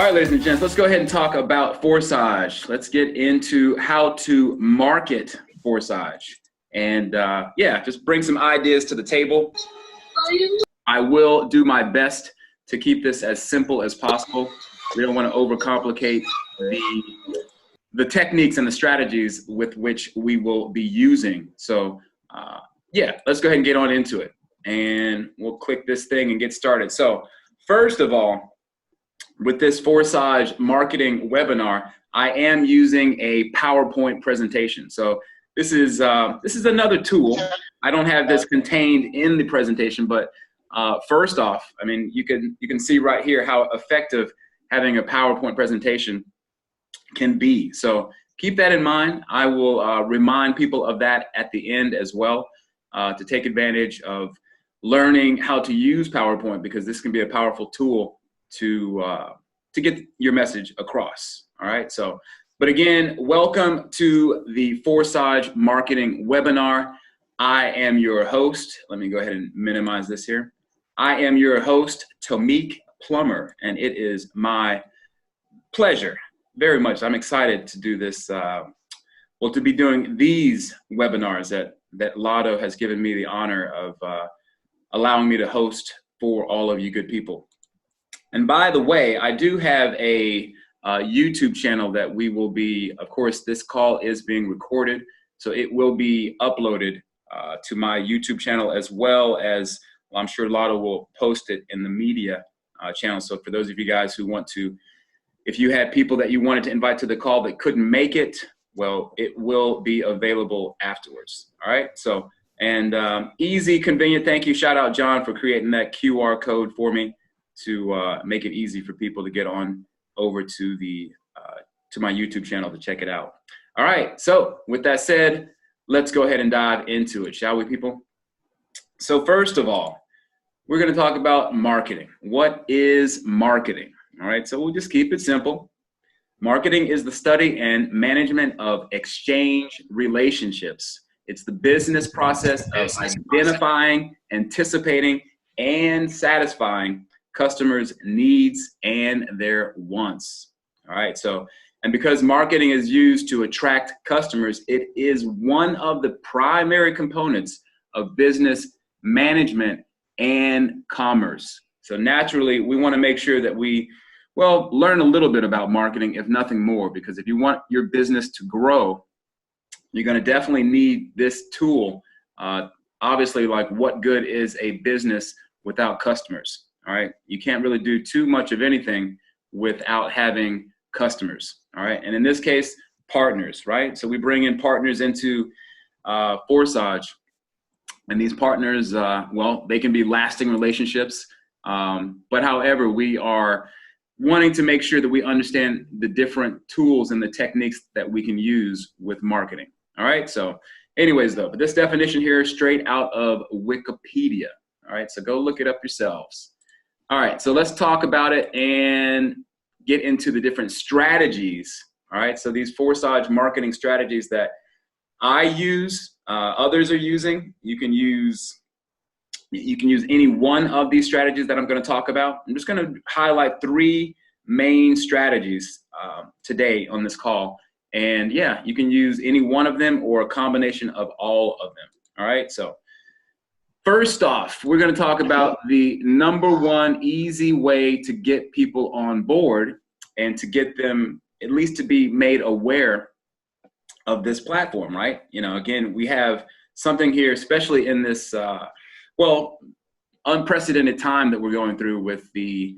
All right, ladies and gents, let's go ahead and talk about Forsage. Let's get into how to market Forsage. And yeah, just bring some ideas to the table. I will do my best to keep this as simple as possible. We don't want to overcomplicate the techniques and the strategies with which we will be using. So yeah, let's go ahead and get on into it. And we'll click this thing and get started. So first of all, with this Forsage marketing webinar, I am using a PowerPoint presentation. So this is another tool. I don't have this contained in the presentation, but first off, I mean, you can see right here how effective having a PowerPoint presentation can be. So keep that in mind. I will remind people of that at the end as well, to take advantage of learning how to use PowerPoint, because this can be a powerful tool to get your message across. All right. So, but again, welcome to the Forsage marketing webinar. I am your host. Let me go ahead and minimize this here. I am your host, Tomik Plummer, and it is my pleasure very much. I'm excited to do this. Well, to be doing these webinars that Lotto has given me the honor of allowing me to host for all of you good people. And by the way, I do have a YouTube channel that we will be, of course, this call is being recorded, so it will be uploaded to my YouTube channel, as well as, well, I'm sure Lotto will post it in the media channel. So for those of you guys who want to, if you had people that you wanted to invite to the call that couldn't make it, well, it will be available afterwards. All right. So, and easy, convenient. Thank you. Shout out John for creating that QR code for me to make it easy for people to get on over to the to my YouTube channel to check it out. All right. So with that said, let's go ahead and dive into it, shall we, people? So first of all, we're going to talk about marketing. What is marketing? All right. So we'll just keep it simple. Marketing is the study and management of exchange relationships. It's the business process of identifying, anticipating, and satisfying customers' needs and their wants. All right. So, and because marketing is used to attract customers, it is one of the primary components of business management and commerce. So naturally, we want to make sure that we, well, learn a little bit about marketing, if nothing more, because if you want your business to grow, you're going to definitely need this tool. Obviously, like, what good is a business without customers? All right. You can't really do too much of anything without having customers. All right. And in this case, partners, right? So we bring in partners into Forsage, and these partners, well, they can be lasting relationships. But however, we are wanting to make sure that we understand the different tools and the techniques that we can use with marketing. All right. So anyways, though, but this definition here is straight out of Wikipedia. All right. So go look it up yourselves. All right, so let's talk about it and get into the different strategies. All right, so these Forsage marketing strategies that I use, others are using. You can use any one of these strategies that I'm going to talk about. I'm just going to highlight three main strategies today on this call. And yeah, you can use any one of them or a combination of all of them. All right, so first off, we're going to talk about the number one easy way to get people on board and to get them at least to be made aware of this platform, right? You know, again, we have something here, especially in this, well, unprecedented time that we're going through with the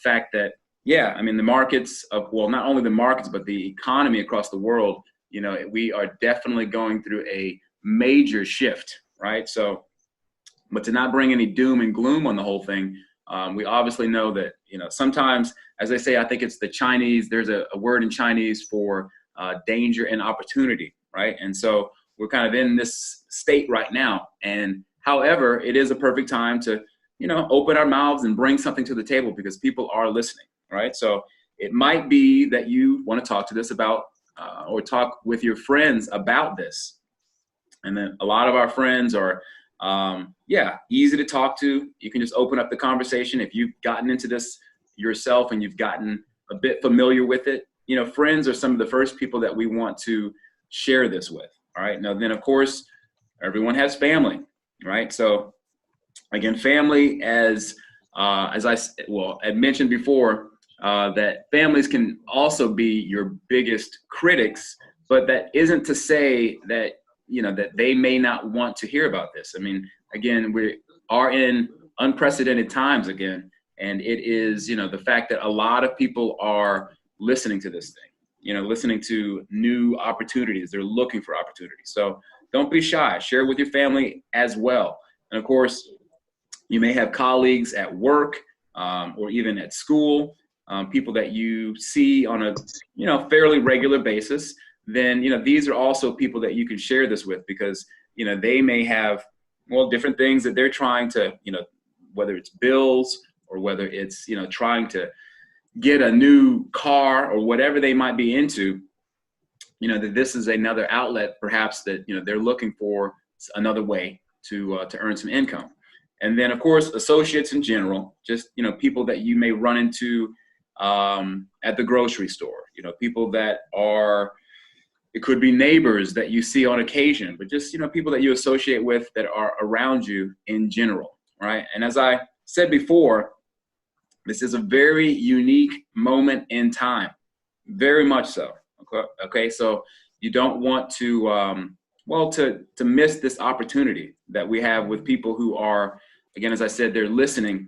fact that, yeah, I mean, the markets of, well, not only the markets, but the economy across the world, you know, we are definitely going through a major shift, right? So, but to not bring any doom and gloom on the whole thing, we obviously know that, you know, sometimes, as they say, I think it's the Chinese, there's a word in Chinese for danger and opportunity, right? And so we're kind of in this state right now. And however, it is a perfect time to, you know, open our mouths and bring something to the table because people are listening, right? So it might be that you want to talk to this about or talk with your friends about this. And then a lot of our friends are, yeah, easy to talk to. You can just open up the conversation. If you've gotten into this yourself and you've gotten a bit familiar with it, you know, friends are some of the first people that we want to share this with. All right. Now, then, of course, everyone has family, right? So again, family, as I had mentioned before, that families can also be your biggest critics, but that isn't to say that, you know, that they may not want to hear about this. I mean, again, we are in unprecedented times again, and it is, you know, the fact that a lot of people are listening to this thing, you know, listening to new opportunities. They're looking for opportunities. So don't be shy. Share with your family as well. And of course, you may have colleagues at work or even at school, people that you see on a, you know, fairly regular basis. Then, you know, these are also people that you can share this with, because, you know, they may have, well, different things that they're trying to, you know, whether it's bills or whether it's, you know, trying to get a new car or whatever they might be into, you know, that this is another outlet, perhaps, that, you know, they're looking for another way to earn some income. And then, of course, associates in general, just, you know, people that you may run into at the grocery store, you know, people that are, it could be neighbors that you see on occasion, but just, you know, people that you associate with that are around you in general, right? And as I said before, this is a very unique moment in time, very much so. Okay, so you don't want to, well, to miss this opportunity that we have with people who are, again, as I said, they're listening,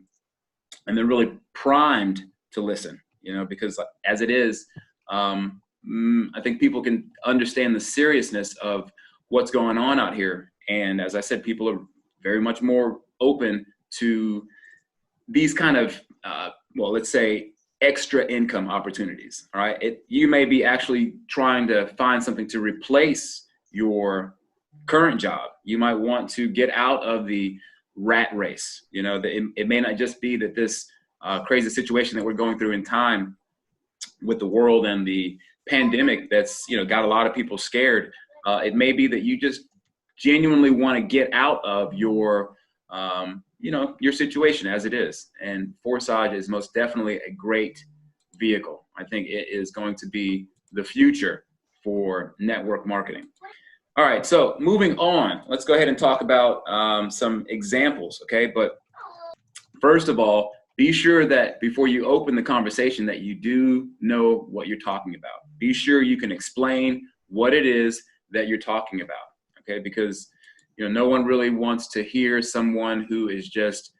and they're really primed to listen, you know, because as it is, I think people can understand the seriousness of what's going on out here. And as I said, people are very much more open to these kind of, well, let's say extra income opportunities. All right. You may be actually trying to find something to replace your current job. You might want to get out of the rat race. You know, it may not just be that this crazy situation that we're going through in time with the world and the pandemic that's, you know, got a lot of people scared. It may be that you just genuinely want to get out of your, you know, your situation as it is. And Forsage is most definitely a great vehicle. I think it is going to be the future for network marketing. All right, so moving on, let's go ahead and talk about some examples, okay? But first of all, be sure that before you open the conversation that you do know what you're talking about. Be sure you can explain what it is that you're talking about, okay? Because, you know, no one really wants to hear someone who is just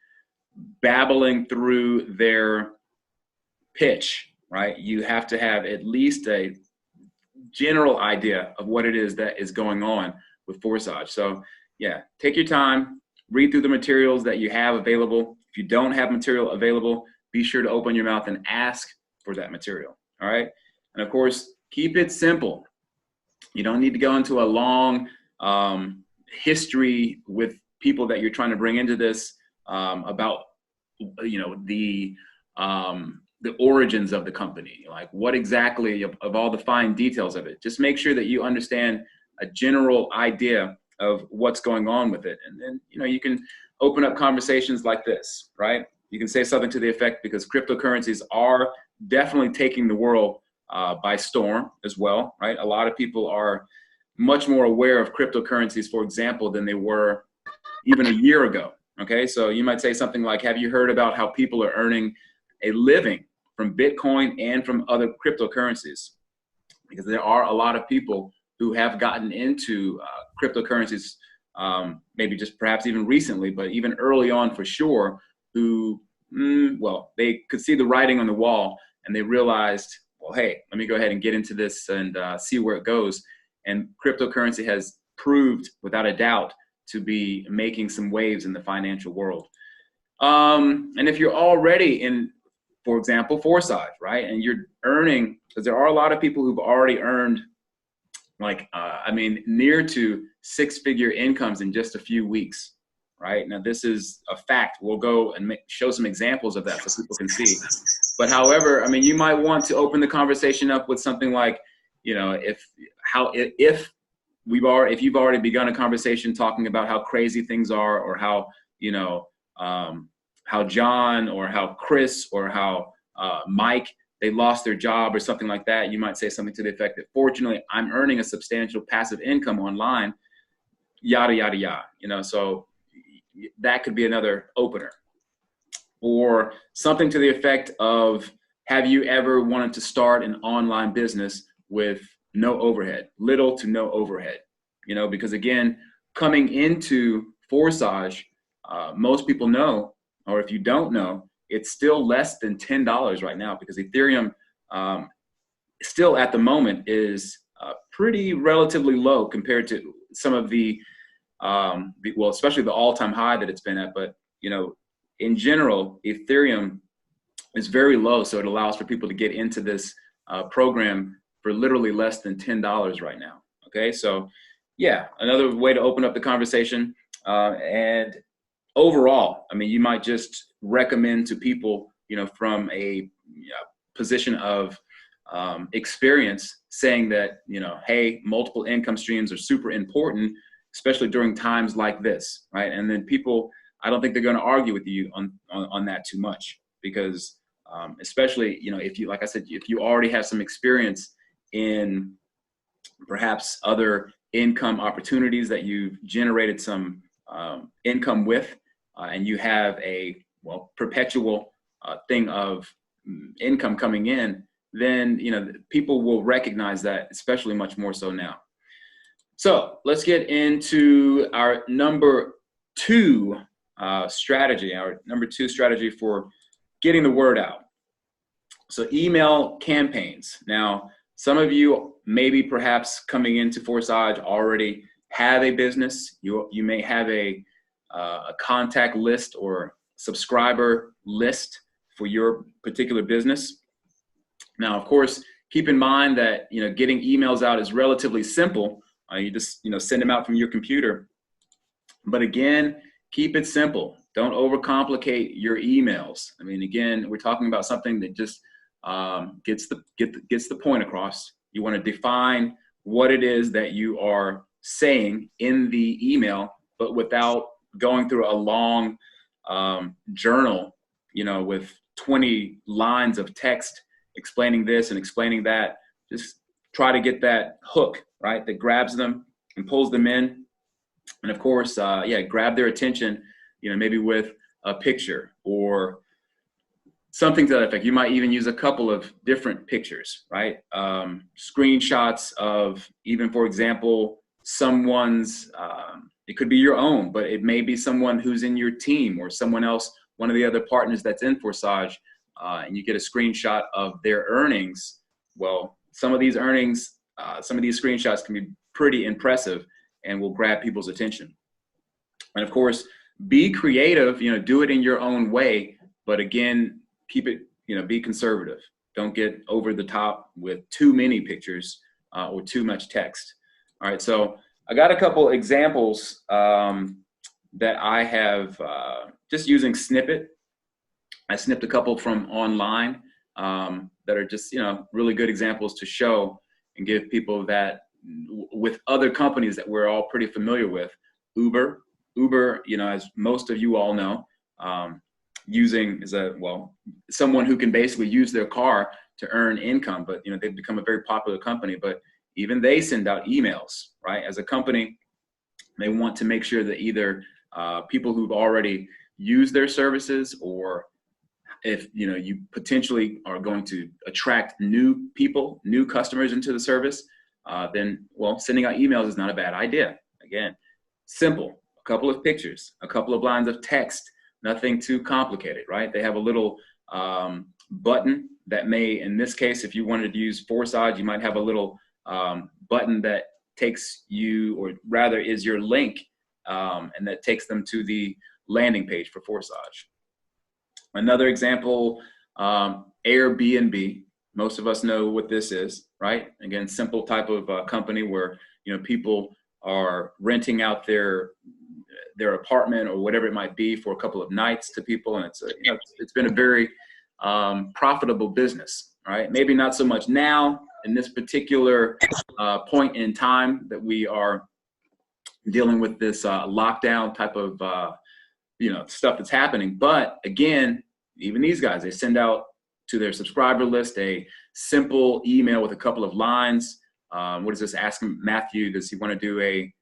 babbling through their pitch, right? You have to have at least a general idea of what it is that is going on with Forsage. So yeah, take your time, read through the materials that you have available. If you don't have material available, be sure to open your mouth and ask for that material, all right? And of course, keep it simple. You don't need to go into a long history with people that you're trying to bring into this about, you know, the origins of the company, like what exactly of all the fine details of it. Just make sure that you understand a general idea of what's going on with it. And then, you know, you can open up conversations like this, right? You can say something to the effect, because cryptocurrencies are definitely taking the world by storm as well, right? A lot of people are much more aware of cryptocurrencies, for example, than they were even a year ago, okay? So you might say something like, have you heard about how people are earning a living from Bitcoin and from other cryptocurrencies? Because there are a lot of people who have gotten into cryptocurrencies, maybe just perhaps even recently, but even early on for sure, who, well, they could see the writing on the wall and they realized, well, hey, let me go ahead and get into this and see where it goes. And cryptocurrency has proved without a doubt to be making some waves in the financial world. And if you're already in, for example, Forsage, right? And you're earning, because there are a lot of people who've already earned like, I mean, near to six-figure incomes in just a few weeks, right? Now, this is a fact. We'll go and show some examples of that so people can see. But however, I mean, you might want to open the conversation up with something like, you know, if you've already begun a conversation talking about how crazy things are, or how, you know, how John or how Chris or how Mike, they lost their job or something like that, you might say something to the effect that, fortunately, I'm earning a substantial passive income online, yada, yada, yada. You know, so that could be another opener. Or something to the effect of, have you ever wanted to start an online business with no overhead, little to no overhead? You know, because again, coming into Forsage, most people know, or if you don't know, it's still less than $10 right now, because Ethereum still at the moment is pretty relatively low compared to some of the well, especially the all-time high that it's been at. But, you know, in general, Ethereum is very low. So it allows for people to get into this program for literally less than $10 right now. Okay. So yeah, another way to open up the conversation. And overall, I mean, you might just recommend to people, you know, from a position of experience, saying that, you know, hey, multiple income streams are super important, especially during times like this, right? And then people, I don't think they're going to argue with you on that too much, because especially, you know, if you, like I said, if you already have some experience in perhaps other income opportunities that you've generated some income with, and you have a, well, perpetual thing of income coming in, then, you know, people will recognize that, especially much more so now. So let's get into our number two strategy, for getting the word out. So email campaigns. Now, some of you maybe perhaps coming into Forsage already have a business. You may have a contact list or subscriber list for your particular business. Now, of course, keep in mind that, you know, getting emails out is relatively simple. You just, you know, send them out from your computer. But again, keep it simple. Don't overcomplicate your emails. I mean, again, we're talking about something that just gets the point across. You want to define what it is that you are saying in the email, but without going through a long journal, you know, with 20 lines of text explaining this and explaining that. Just try to get that hook, right, that grabs them and pulls them in. And of course, yeah, grab their attention, you know, maybe with a picture or something to that effect. You might even use a couple of different pictures, right? Screenshots of, even, for example, someone's, it could be your own, but it may be someone who's in your team or someone else, one of the other partners that's in Forsage, and you get a screenshot of their earnings. Well, some of these earnings, some of these screenshots can be pretty impressive and will grab people's attention. And of course, be creative, you know, do it in your own way, but again, keep it, you know, be conservative. Don't get over the top with too many pictures or too much text. All right, so I got a couple examples that I have just using Snippet. I snipped a couple from online that are just, you know, really good examples to show and give people that with other companies that we're all pretty familiar with. Uber, you know, as most of you all know, using is someone who can basically use their car to earn income, but, you know, they've become a very popular company, but even they send out emails, right? As a company, they want to make sure that either people who've already used their services, or if, you know, you potentially are going to attract new people, new customers into the service, then, well, sending out emails is not a bad idea. Again, simple, a couple of pictures, a couple of lines of text, nothing too complicated, right? They have a little button that may, in this case, if you wanted to use Forsage, you might have a little button that takes you, or rather is your link, and that takes them to the landing page for Forsage. Another example, Airbnb. Most of us know what this is, right? Again, simple type of company where, you know, people are renting out their apartment or whatever it might be for a couple of nights to people, and it's been a very profitable business, right? Maybe not so much now in this particular point in time that we are dealing with this lockdown type of stuff that's happening. But again, even these guys, they send out to their subscriber list, a simple email with a couple of lines. What is this? Ask him, Matthew, does he want to do a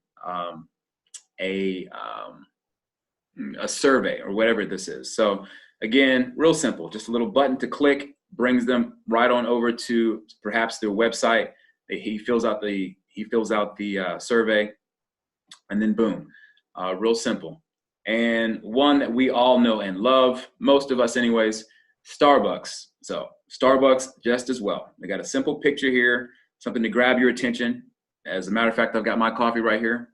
survey or whatever this is? So again, real simple, just a little button to click, brings them right on over to perhaps their website. He fills out the survey, and then boom, real simple. And one that we all know and love, most of us anyways, Starbucks. So Starbucks just as well. They got a simple picture here, something to grab your attention. As a matter of fact, I've got my coffee right here.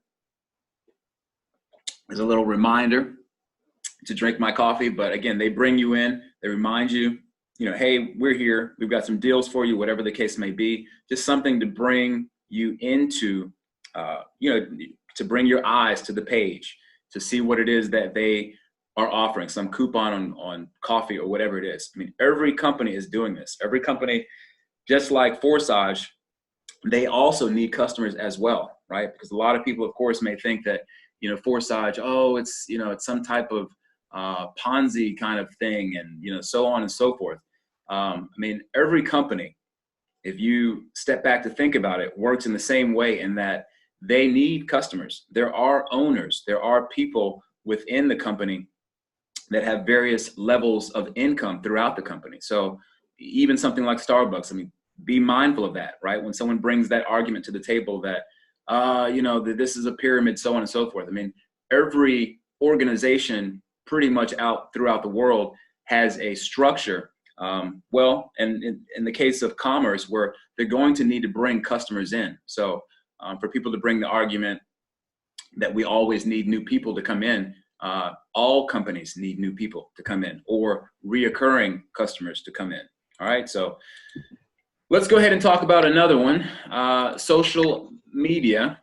There's a little reminder to drink my coffee, but again, they bring you in, they remind you, hey, we're here, we've got some deals for you, whatever the case may be. Just something to bring you into, to bring your eyes to the page, to see what it is that they are offering, some coupon on coffee or whatever it is. I mean, every company is doing this. Every company, just like Forsage, they also need customers as well, right? Because a lot of people, of course, may think that, Forsage, it's some type of Ponzi kind of thing, and, so on and so forth. I mean, every company, if you step back to think about it, works in the same way in that they need customers. There are owners, there are people within the company that have various levels of income throughout the company. So even something like Starbucks, I mean, be mindful of that, right? When someone brings that argument to the table that, that this is a pyramid, so on and so forth. I mean, every organization pretty much out throughout the world has a structure. And in the case of commerce, where they're going to need to bring customers in. So for people to bring the argument that we always need new people to come in, all companies need new people to come in, or reoccurring customers to come in. All right, so let's go ahead and talk about another one, social media.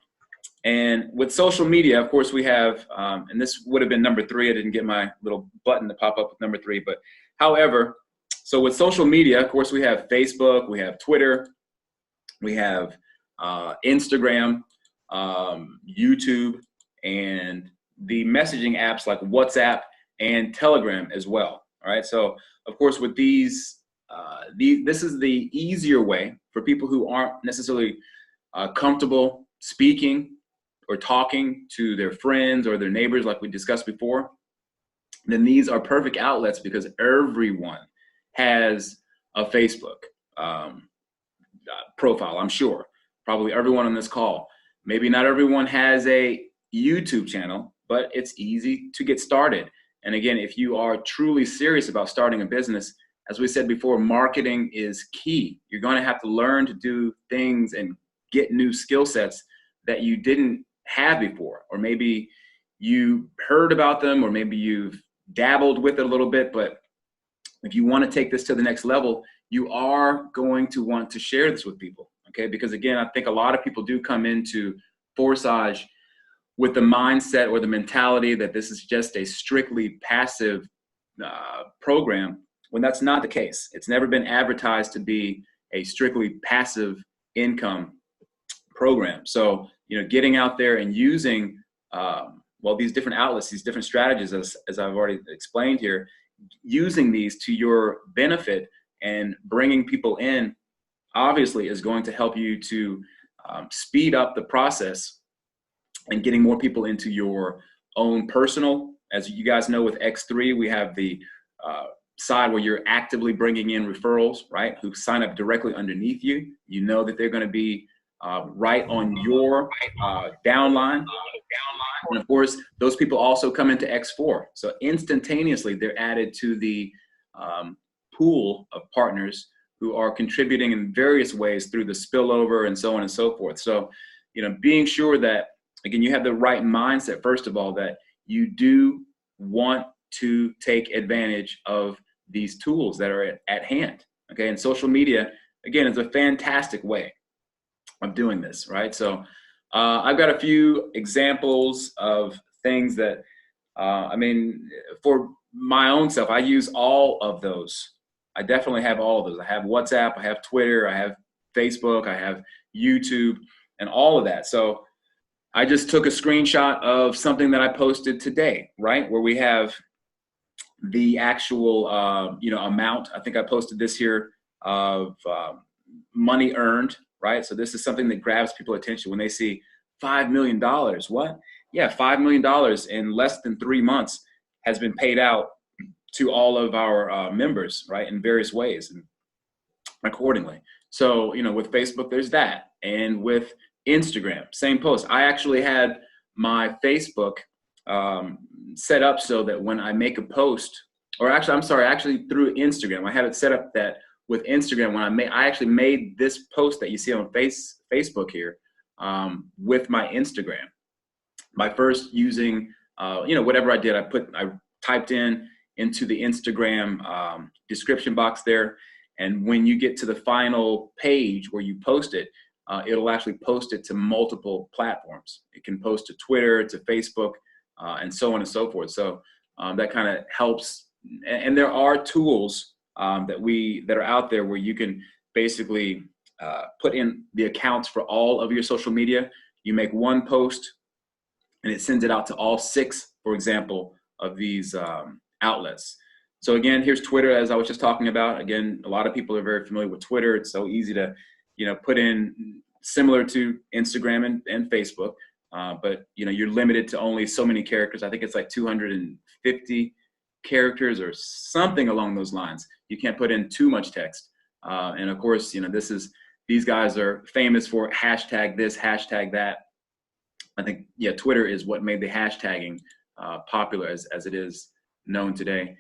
And with social media, of course, we have, and this would have been number 3. I didn't get my little button to pop up with number 3, but however, so with social media, of course, we have Facebook, we have Twitter, we have Instagram, YouTube, and the messaging apps like WhatsApp and Telegram as well. All right, so of course, with these, this is the easier way for people who aren't necessarily comfortable speaking or talking to their friends or their neighbors like we discussed before. Then these are perfect outlets because everyone has a Facebook profile, I'm sure. Probably everyone on this call. Maybe not everyone has a YouTube channel, but it's easy to get started. And again, if you are truly serious about starting a business, as we said before, marketing is key. You're going to have to learn to do things and get new skill sets that you didn't have before, or maybe you heard about them, or maybe you've dabbled with it a little bit. But if you want to take this to the next level, you are going to want to share this with people, okay? Because again, I think a lot of people do come into Forsage with the mindset or the mentality that this is just a strictly passive program, when that's not the case. It's never been advertised to be a strictly passive income program. So, getting out there and using, these different outlets, these different strategies, as I've already explained here, using these to your benefit and bringing people in, obviously is going to help you to speed up the process and getting more people into your own personal. As you guys know, with X3, we have the side where you're actively bringing in referrals, right? Who sign up directly underneath you. You know that they're going to be right on your downline. And of course, those people also come into X4. So instantaneously, they're added to the pool of partners who are contributing in various ways through the spillover and so on and so forth. So, being sure that, again, you have the right mindset, first of all, that you do want to take advantage of these tools that are at hand, okay? And social media, again, is a fantastic way of doing this, right? So I've got a few examples of things that, for my own self, I use all of those. I definitely have all of those. I have WhatsApp, I have Twitter, I have Facebook, I have YouTube, and all of that. So I just took a screenshot of something that I posted today, right? Where we have the actual, you know, amount. I think I posted this here of money earned, right? So this is something that grabs people's attention when they see $5 million. What? Yeah, $5 million in less than 3 months has been paid out to all of our members, right, in various ways and accordingly. So, you know, with Facebook, there's that. And with Instagram, same post. I actually had my Facebook set up so that when I make a post, or actually, I'm sorry, actually through Instagram, I have it set up that with Instagram, when I actually made this post that you see on Facebook here with my Instagram by first using, you know, whatever I did, I typed into the Instagram description box there. And when you get to the final page where you post it, it'll actually post it to multiple platforms. It can post to Twitter, to Facebook, and so on and so forth. So that kind of helps. And there are tools that are out there where you can basically put in the accounts for all of your social media. You make one post and it sends it out to all 6, for example, of these outlets. So again, here's Twitter, as I was just talking about. Again, a lot of people are very familiar with Twitter. It's so easy to, you know, put in, similar to Instagram and Facebook, but you know, you're limited to only so many characters. I think it's like 250 characters or something along those lines. You can't put in too much text. And of course, you know, these guys are famous for hashtag this, hashtag that. I think, yeah, Twitter is what made the hashtagging popular as it is known today.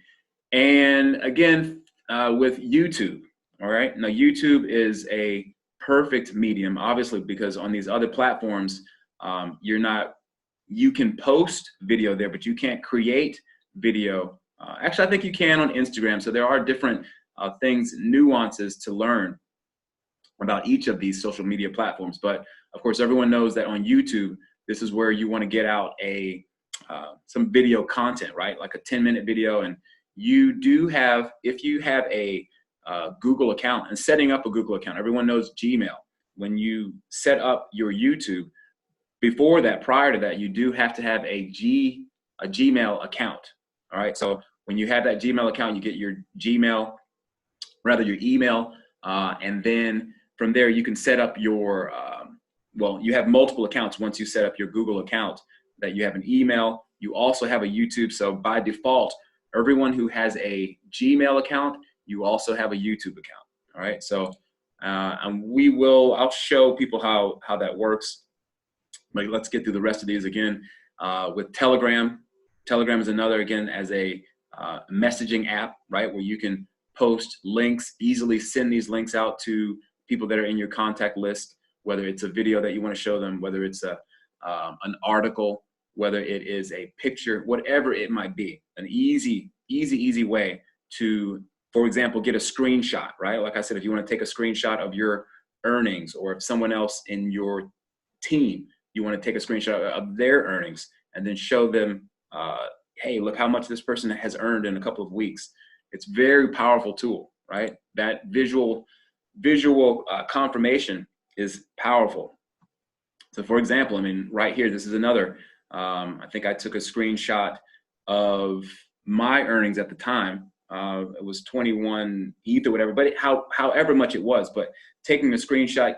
And again, with YouTube, all right? Now, YouTube is a perfect medium, obviously, because on these other platforms, you can post video there, but you can't create video. Actually, I think you can on Instagram. So there are different things, nuances to learn about each of these social media platforms. But of course, everyone knows that on YouTube, this is where you want to get out some video content, right? Like a 10-minute video. And you do have, if you have a Google account, and setting up a Google account, everyone knows Gmail. When you set up your YouTube, before that, prior to that, you do have to have a Gmail account. All right. So when you have that Gmail account, you get your email, and then from there you can set up your, well, you have multiple accounts once you set up your Google account, that you have an email. You also have a YouTube. So by default, everyone who has a Gmail account, you also have a YouTube account. All right. So, and I'll show people how that works. But let's get through the rest of these again. With Telegram. Telegram is another, again, as a messaging app, right, where you can post links, easily send these links out to people that are in your contact list, whether it's a video that you want to show them, whether it's an article, whether it is a picture, whatever it might be. An easy way to, for example, get a screenshot, right? Like I said, if you want to take a screenshot of your earnings, or if someone else in your team, you want to take a screenshot of their earnings and then show them, hey, look how much this person has earned in a couple of weeks. It's a very powerful tool, right? That visual confirmation is powerful. So for example, I mean, right here, this is another, I think I took a screenshot of my earnings at the time. It was 21 ETH or whatever, but however much it was, but taking a screenshot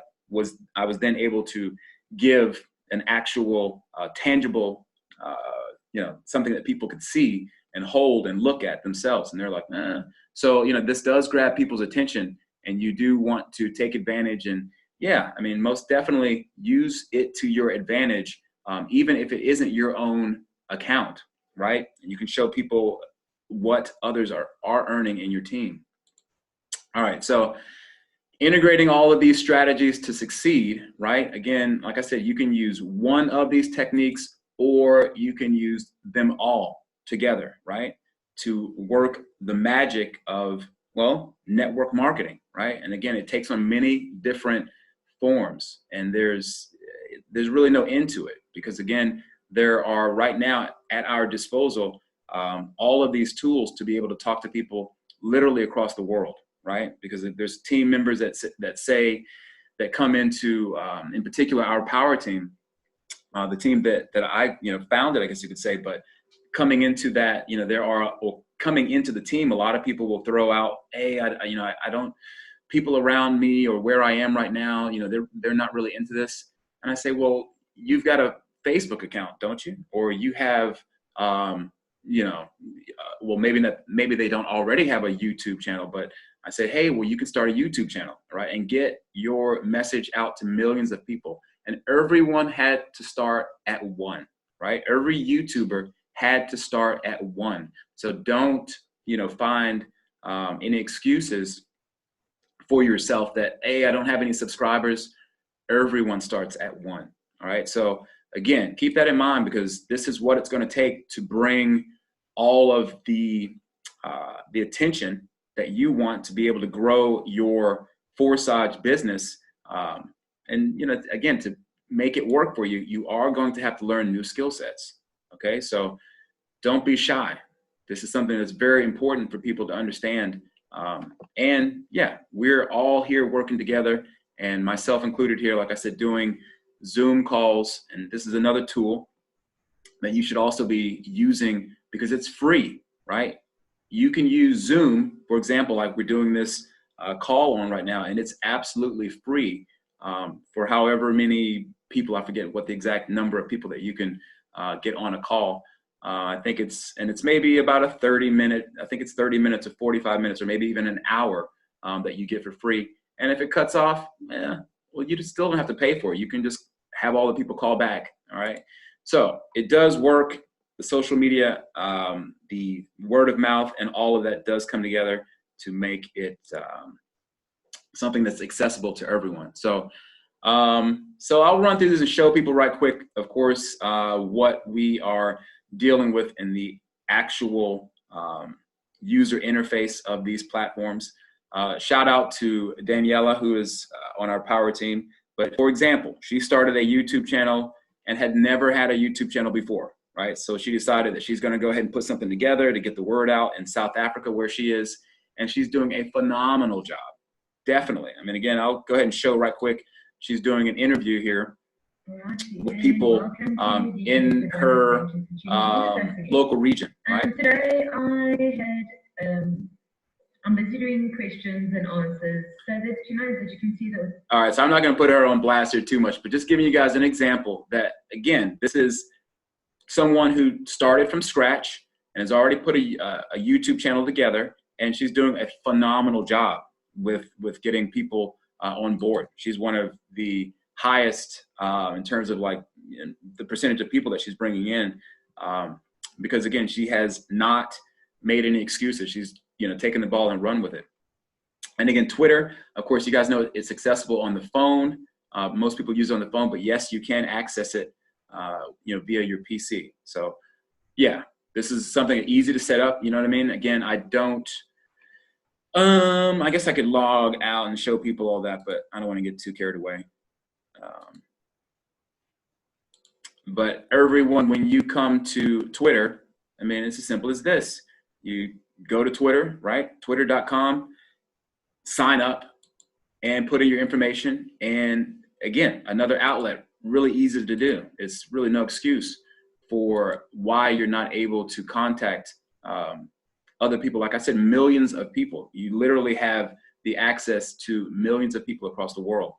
I was then able to give an actual tangible, you know, something that people could see and hold and look at themselves. And they're like, nah. So, you know, this does grab people's attention, and you do want to take advantage. And yeah, I mean, most definitely use it to your advantage, even if it isn't your own account, right? And you can show people what others are earning in your team. All right, so integrating all of these strategies to succeed, right? Again, like I said, you can use one of these techniques, or you can use them all together, right? To work the magic of, well, network marketing, right? And again, it takes on many different forms, and there's really no end to it, because again, there are right now at our disposal all of these tools to be able to talk to people literally across the world, right? Because there's team members that come into, in particular, our power team, the team that I founded, I guess you could say. But coming into that, there are coming into the team, a lot of people will throw out, hey, I don't, people around me or where I am right now, they're not really into this. And I say, well, you've got a Facebook account, don't you? Or you have, well, maybe they don't already have a YouTube channel, but I say, hey, well, you can start a YouTube channel, right? And get your message out to millions of people. And everyone had to start at one, right? Every YouTuber had to start at one. So don't, find any excuses for yourself that, hey, I don't have any subscribers. Everyone starts at one. All right. So again, keep that in mind, because this is what it's going to take to bring all of the attention that you want to be able to grow your Forsage business. And, again, to make it work for you, you are going to have to learn new skill sets. Okay. So don't be shy. This is something that's very important for people to understand. And yeah, we're all here working together, and myself included here, like I said, doing Zoom calls. And this is another tool that you should also be using because it's free, right? You can use Zoom, for example, like we're doing this call on right now, and it's absolutely free for however many people. I forget what the exact number of people that you can get on a call. I think it's maybe about a 30-minute, I think it's 30 minutes or 45 minutes or maybe even an hour that you get for free. And if it cuts off, well, you still don't have to pay for it. You can just have all the people call back, all right? So it does work. The social media, the word of mouth, and all of that does come together to make it something that's accessible to everyone. So I'll run through this and show people right quick, of course, what we are dealing with in the actual user interface of these platforms. Shout out to Daniela, who is on our power team. But for example, she started a YouTube channel and had never had a YouTube channel before, right? So she decided that she's going to go ahead and put something together to get the word out in South Africa, where she is. And she's doing a phenomenal job. Definitely. I mean, again, I'll go ahead and show right quick. She's doing an interview here with people in her local region, right? Today I had, I'm busy doing questions and answers so that you can see those. All right, so I'm not going to put her on blast here too much, but just giving you guys an example that, again, this is someone who started from scratch and has already put a YouTube channel together, and she's doing a phenomenal job with getting people on board. She's one of the highest in terms of the percentage of people that she's bringing in, because again, she has not made any excuses. She's taken the ball and run with it. And again, Twitter, of course, you guys know it's accessible on the phone. Most people use it on the phone, but yes, you can access it via your PC. So yeah, this is something easy to set up. You know what I mean? Again, I don't. I guess I could log out and show people all that, but I don't want to get too carried away. But everyone, when you come to Twitter, I mean, it's as simple as this. You go to Twitter, right? Twitter.com, sign up and put in your information. And again, another outlet, really easy to do. It's really no excuse for why you're not able to contact other people. Like I said, millions of people. You literally have the access to millions of people across the world.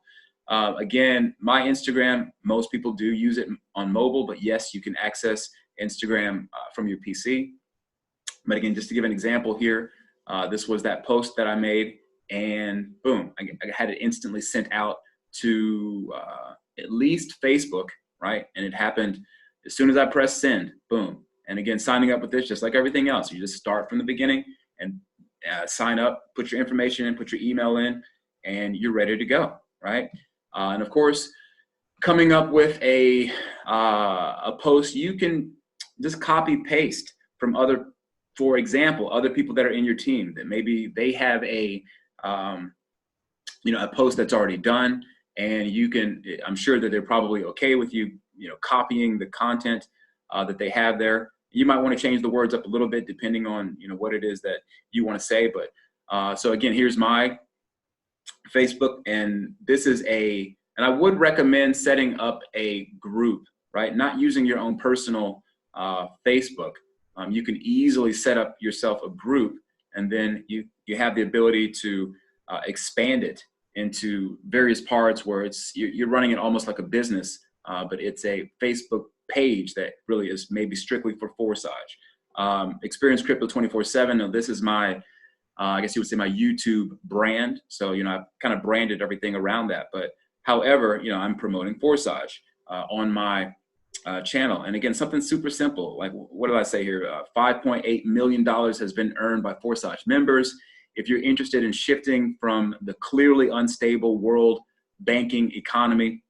Again, my Instagram, most people do use it on mobile, but yes, you can access Instagram from your PC. But again, just to give an example here, this was that post that I made, and boom, I had it instantly sent out to at least Facebook, right? And it happened as soon as I pressed send, boom. And again, signing up with this, just like everything else, you just start from the beginning and sign up, put your information in, put your email in, and you're ready to go, right? And of course, coming up with a post, you can just copy paste from other, for example, other people that are in your team that maybe they have a post that's already done, and you can, I'm sure that they're probably okay with you, copying the content that they have there. You might want to change the words up a little bit depending on, what it is that you want to say. But so again, here's my Facebook, and this is and I would recommend setting up a group, right? Not using your own personal Facebook. you can easily set up yourself a group, and then you have the ability to expand it into various parts where you're running it almost like a business, but it's a Facebook page that really is maybe strictly for Forsage. Experience Crypto 24/7. Now, this is my, I guess you would say, my YouTube brand. So, I've kind of branded everything around that. But however, I'm promoting Forsage on my channel. And again, something super simple. Like, what did I say here? $5.8 million has been earned by Forsage members. If you're interested in shifting from the clearly unstable world banking economy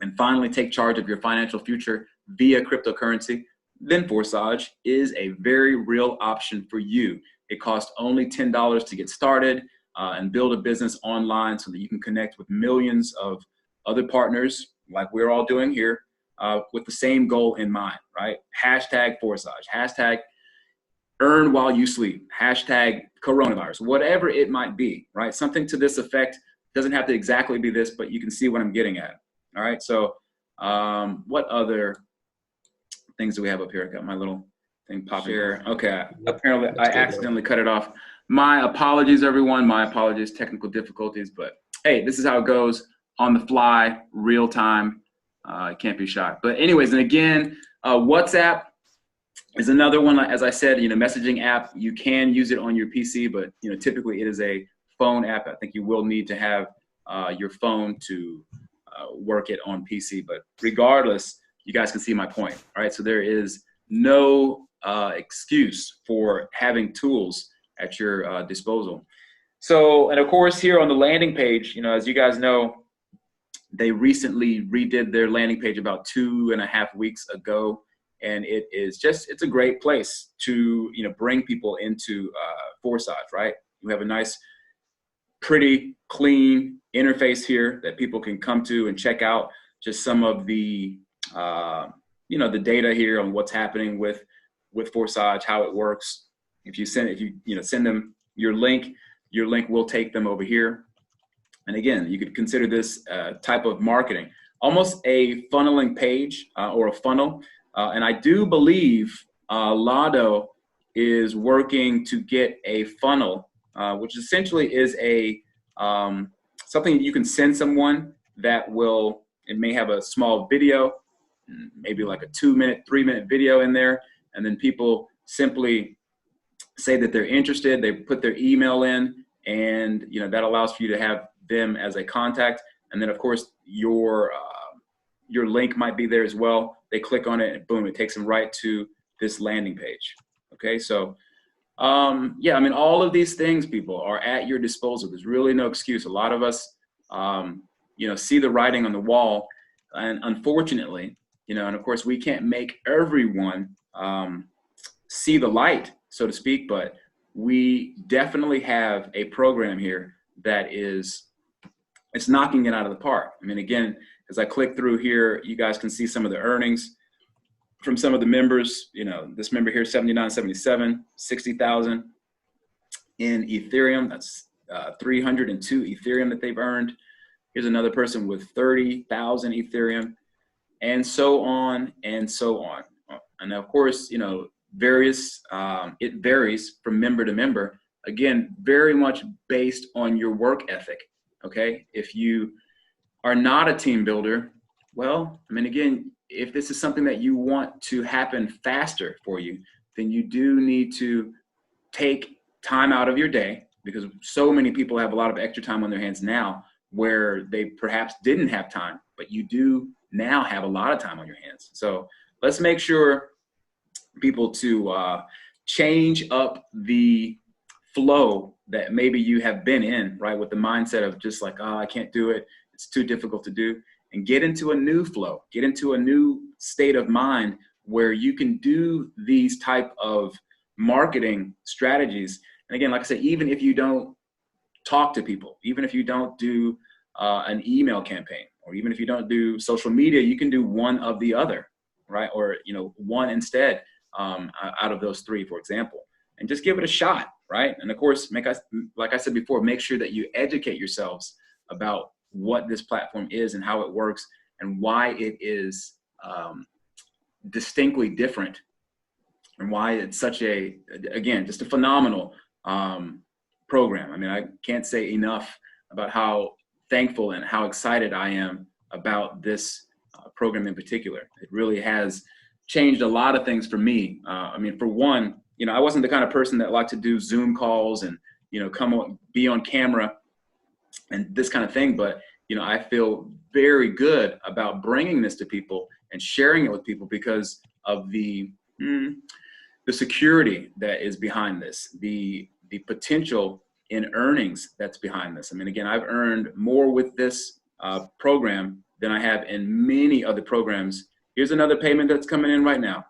and finally take charge of your financial future via cryptocurrency, then Forsage is a very real option for you. It costs only $10 to get started and build a business online so that you can connect with millions of other partners like we're all doing here with the same goal in mind, right? Hashtag Forsage, hashtag earn while you sleep, hashtag coronavirus, whatever it might be, right? Something to this effect. Doesn't have to exactly be this, but you can see what I'm getting at. All right, so what other things do we have up here? I got my little thing popping here. Okay, apparently I accidentally cut it off. My apologies, everyone. My apologies, technical difficulties, but hey, this is how it goes on the fly, real time. It can't be shot. But anyways, and again, WhatsApp is another one. As I said, messaging app. You can use it on your PC, but typically it is a phone app. I think you will need to have your phone to work it on PC. But regardless, you guys can see my point. All right, so there is no excuse for having tools at your disposal. So, and of course, here on the landing page, as you guys know, they recently redid their landing page about 2.5 weeks ago. And it's a great place to, bring people into Forsage, right? You have a nice, pretty clean interface here that people can come to and check out just some of the, the data here on what's happening with Forsage, how it works. If you send them your link will take them over here. And again, you could consider this type of marketing, almost a funneling page or a funnel. And I do believe Lado is working to get a funnel, which essentially is a something you can send someone that it may have a small video, maybe like a 2-minute, 3-minute video in there. And then people simply say that they're interested. They put their email in, and that allows for you to have them as a contact. And then of course your link might be there as well. They click on it and boom, it takes them right to this landing page. Okay, so yeah, all of these things, people, are at your disposal. There's really no excuse. A lot of us see the writing on the wall, and unfortunately, and of course we can't make everyone see the light, so to speak, but we definitely have a program here that it's knocking it out of the park. Again, as I click through here, you guys can see some of the earnings from some of the members. This member here, 79.77, 60,000 in Ethereum. That's 302 Ethereum that they've earned. Here's another person with 30,000 Ethereum, and so on and so on. And of course, it varies from member to member. Again, very much based on your work ethic. Okay, if you are not a team builder, well, again, if this is something that you want to happen faster for you, then you do need to take time out of your day, because so many people have a lot of extra time on their hands now where they perhaps didn't have time, but you do now have a lot of time on your hands. So let's make sure, people, to change up the flow that maybe you have been in, right? With the mindset of just like, oh, I can't do it. It's too difficult to do. And get into a new flow, get into a new state of mind where you can do these type of marketing strategies. And again, like I said, even if you don't talk to people, even if you don't do an email campaign, or even if you don't do social media, you can do one of the other, right? Or, one instead out of those three, for example, and just give it a shot, right? And of course, like I said before, make sure that you educate yourselves about what this platform is and how it works and why it is distinctly different and why it's such a, again, just a phenomenal program. I mean, I can't say enough about how thankful and how excited I am about this program in particular. It really has changed a lot of things for me. I mean, for one, you know, I wasn't the kind of person that liked to do Zoom calls and, you know, come on, be on camera and this kind of thing. But, you know, I feel very good about bringing this to people and sharing it with people because of the security that is behind this, the potential in earnings that's behind this. I mean, again, I've earned more with this program than I have in many other programs. Here's another payment that's coming in right now,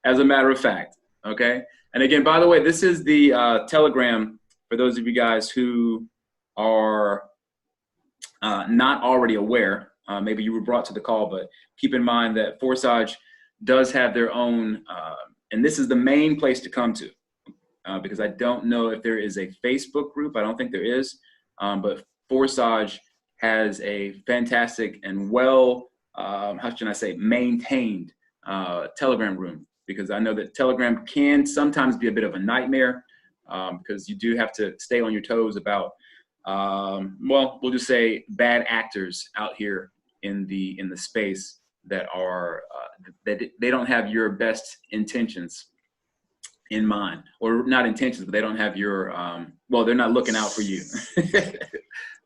as a matter of fact, okay? And again, by the way, this is the Telegram for those of you guys who are not already aware. Maybe you were brought to the call, but keep in mind that Forsage does have their own, and this is the main place to come to, because I don't know if there is a Facebook group. I don't think there is, but Forsage has a fantastic and well, how should I say, maintained Telegram room, because I know that Telegram can sometimes be a bit of a nightmare because you do have to stay on your toes about, well, we'll just say bad actors out here in the space that are that they don't have your best intentions in mind, or not intentions, but they don't have your well, they're not looking out for you.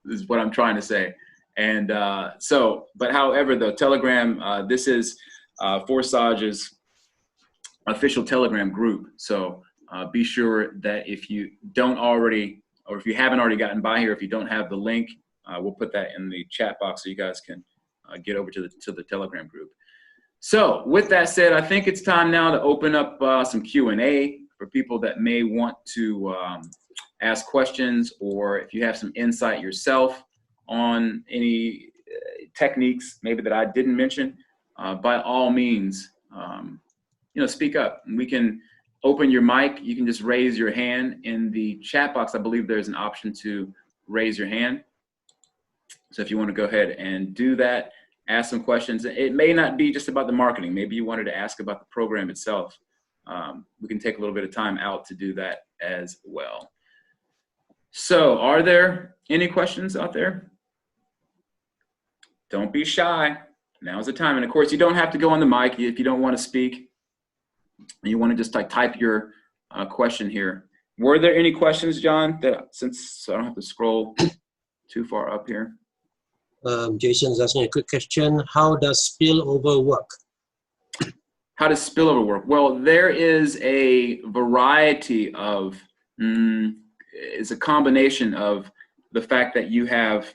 This is what I'm trying to say. And so, but however, the Telegram, this is Forsage's official Telegram group. So be sure that if you don't already, or if you haven't already gotten by here, if you don't have the link, we'll put that in the chat box so you guys can get over to the Telegram group. So with that said, I think it's time now to open up some Q&A for people that may want to ask questions, or if you have some insight yourself on any techniques maybe that I didn't mention, by all means, you know, speak up. And we can open your mic. You can just raise your hand in the chat box. I believe there's an option to raise your hand. So if you want to go ahead and do that, ask some questions. It may not be just about the marketing. Maybe you wanted to ask about the program itself. We can take a little bit of time out to do that as well. So are there any questions out there? Don't be shy. Now's the time. And of course, you don't have to go on the mic if you don't want to speak. You want to just like type your question here. Were there any questions, John, that since I don't have to scroll too far up here? Jason's asking a quick question. How does spillover work? How does spillover work? Well, there is a variety of, it's a combination of the fact that you have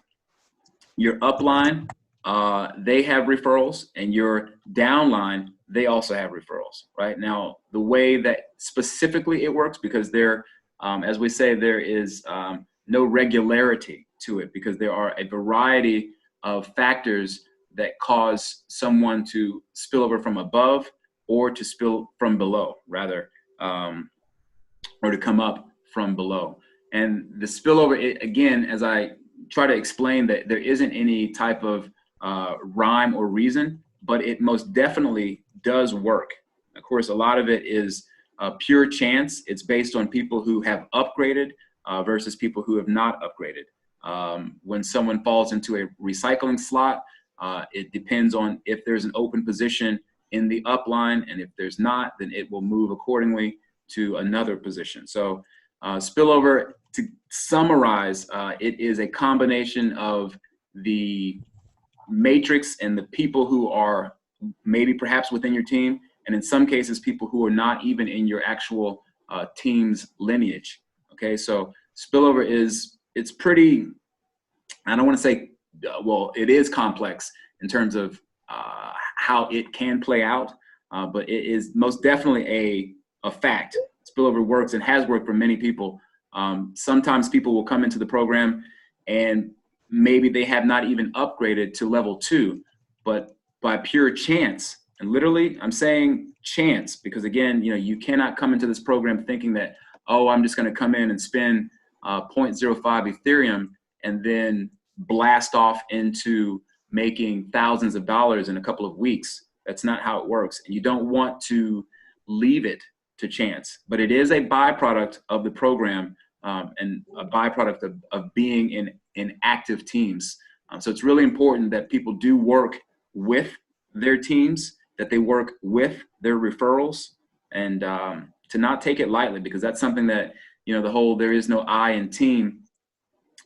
your upline, they have referrals, and your downline, they also have referrals, right? Now, the way that specifically it works, because there, as we say, there is no regularity to it, because there are a variety of factors that cause someone to spill over from above or to spill from below, rather, or to come up from below. And the spillover, again, as I try to explain, that there isn't any type of rhyme or reason, but it most definitely does work. Of course, a lot of it is pure chance. It's based on people who have upgraded versus people who have not upgraded. When someone falls into a recycling slot, it depends on if there's an open position in the upline, and if there's not, then it will move accordingly to another position. So spillover, to summarize, it is a combination of the matrix and the people who are maybe perhaps within your team, and in some cases people who are not even in your actual team's lineage. Okay, so spillover is, it's pretty, I don't want to say, well, it is complex in terms of how it can play out, but it is most definitely a fact. Spillover works and has worked for many people. Sometimes people will come into the program and maybe they have not even upgraded to level 2, but by pure chance, and literally I'm saying chance, because again, you know, you cannot come into this program thinking that, oh, I'm just going to come in and spend 0.05 Ethereum and then blast off into making thousands of dollars in a couple of weeks. That's not how it works. And you don't want to leave it to chance, but it is a byproduct of the program, and a byproduct of being in active teams. So it's really important that people do work with their teams, that they work with their referrals, and to not take it lightly, because that's something that, the whole there is no I in team.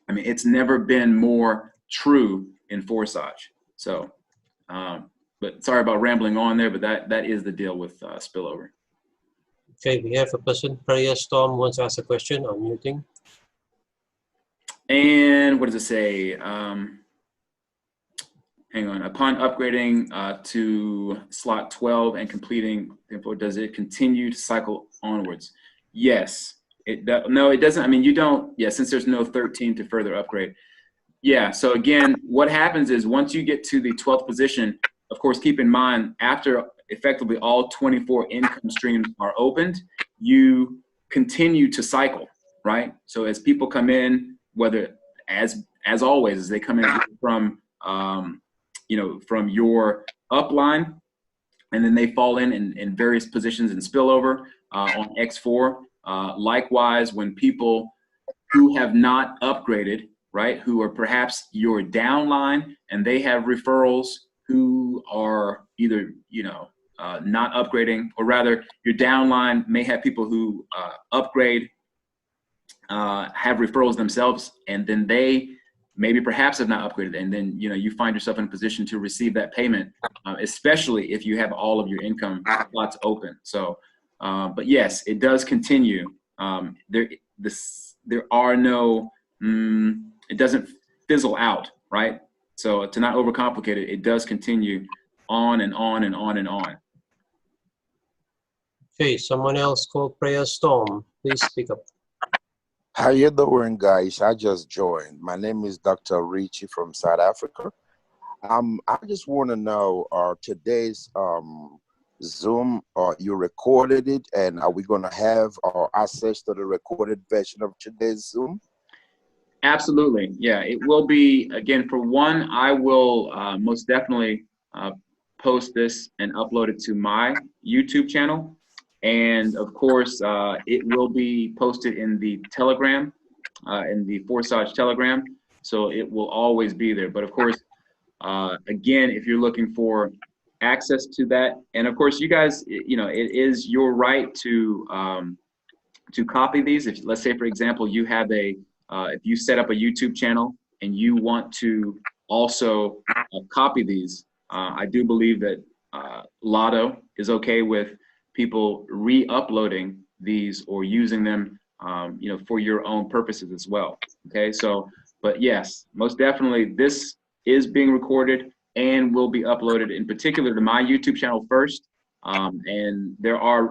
I mean, it's never been more true in Forsage. So, but sorry about rambling on there, but that is the deal with Spillover. Okay, we have a person, Prayer Storm, wants to ask a question. Unmuting. And what does it say? Hang on. Upon upgrading to slot 12 and completing the info, does it continue to cycle onwards? Yes. No, it doesn't. I mean, you don't. Yeah, since there's no 13 to further upgrade. Yeah. So again, what happens is once you get to the 12th position, of course, keep in mind, after effectively all 24 income streams are opened, you continue to cycle, right? So as people come in, whether as always, as they come in from from your upline, and then they fall in various positions in Spillover on X4. Likewise, when people who have not upgraded, right, who are perhaps your downline and they have referrals who are either, not upgrading, or rather your downline may have people who upgrade, have referrals themselves, and then they maybe perhaps have not upgraded, and then you find yourself in a position to receive that payment, especially if you have all of your income slots open. So, but yes, it does continue. There are no, it doesn't fizzle out, right? So to not overcomplicate it, it does continue on and on and on and on. Okay, someone else called Prayer Storm. Please speak up. How you doing, guys? I just joined. My name is Dr. Richie from South Africa. I just want to know, today's Zoom, you recorded it, and are we going to have access to the recorded version of today's Zoom? Absolutely. Yeah, it will be, again, for one, I will most definitely post this and upload it to my YouTube channel. And of course, it will be posted in the Telegram, in the Forsage Telegram. So it will always be there. But of course, again, if you're looking for access to that, and of course, you guys, it is your right to copy these. If, let's say, for example, you have if you set up a YouTube channel and you want to also copy these, I do believe that Lotto is okay with people re-uploading these or using them, for your own purposes as well. Okay, so, but yes, most definitely, this is being recorded and will be uploaded in particular to my YouTube channel first. And there are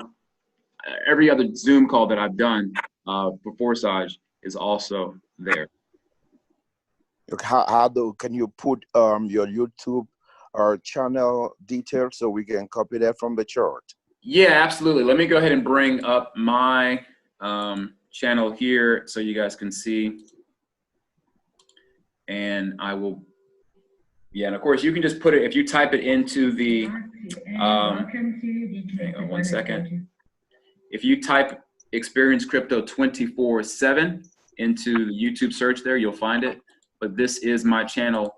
every other Zoom call that I've done for Forsage is also there. Look, can you put your YouTube channel details so we can copy that from the chart? Yeah, absolutely. Let me go ahead and bring up my channel here so you guys can see. And I will, and of course you can just put it, if you type it into the, hang on one second. If you type Experience Crypto 24/7 into the YouTube search there, you'll find it. But this is my channel.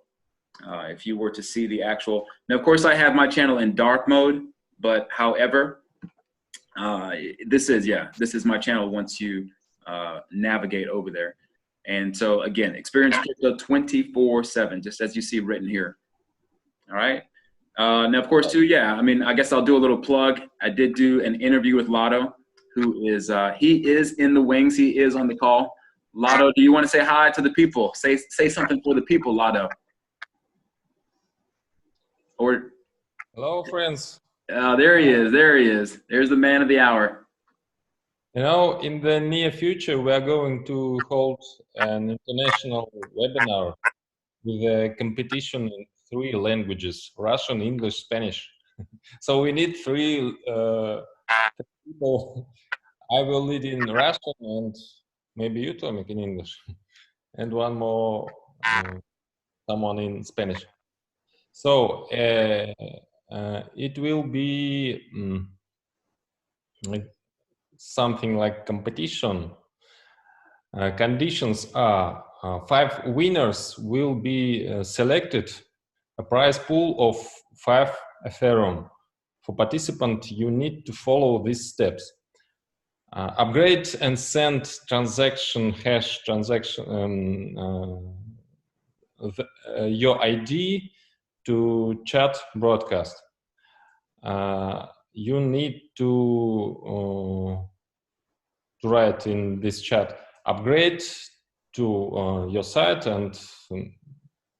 If you were to see the actual, now of course I have my channel in dark mode, but however, this is my channel once you navigate over there. And so again, Experience Crypto 24/7, just as you see written here. All right. Now, of course, too, I mean, I guess I'll do a little plug. I did do an interview with Lotto, who is, he is in the wings. He is on the call. Lotto, do you want to say hi to the people? Say something for the people, Lotto. Or hello, friends. There he is. There he is. There's the man of the hour. In the near future, we are going to hold an international webinar with a competition in 3 languages: Russian, English, Spanish. So we need 3 people. I will lead in Russian, and maybe you, Tomek, in English, and one more, someone in Spanish. So it will be like something like competition. Conditions are 5 winners will be selected, a prize pool of 5 Ethereum. For participant, you need to follow these steps. Upgrade and send transaction hash transaction your ID to chat broadcast. You need to write in this chat upgrade to your site, and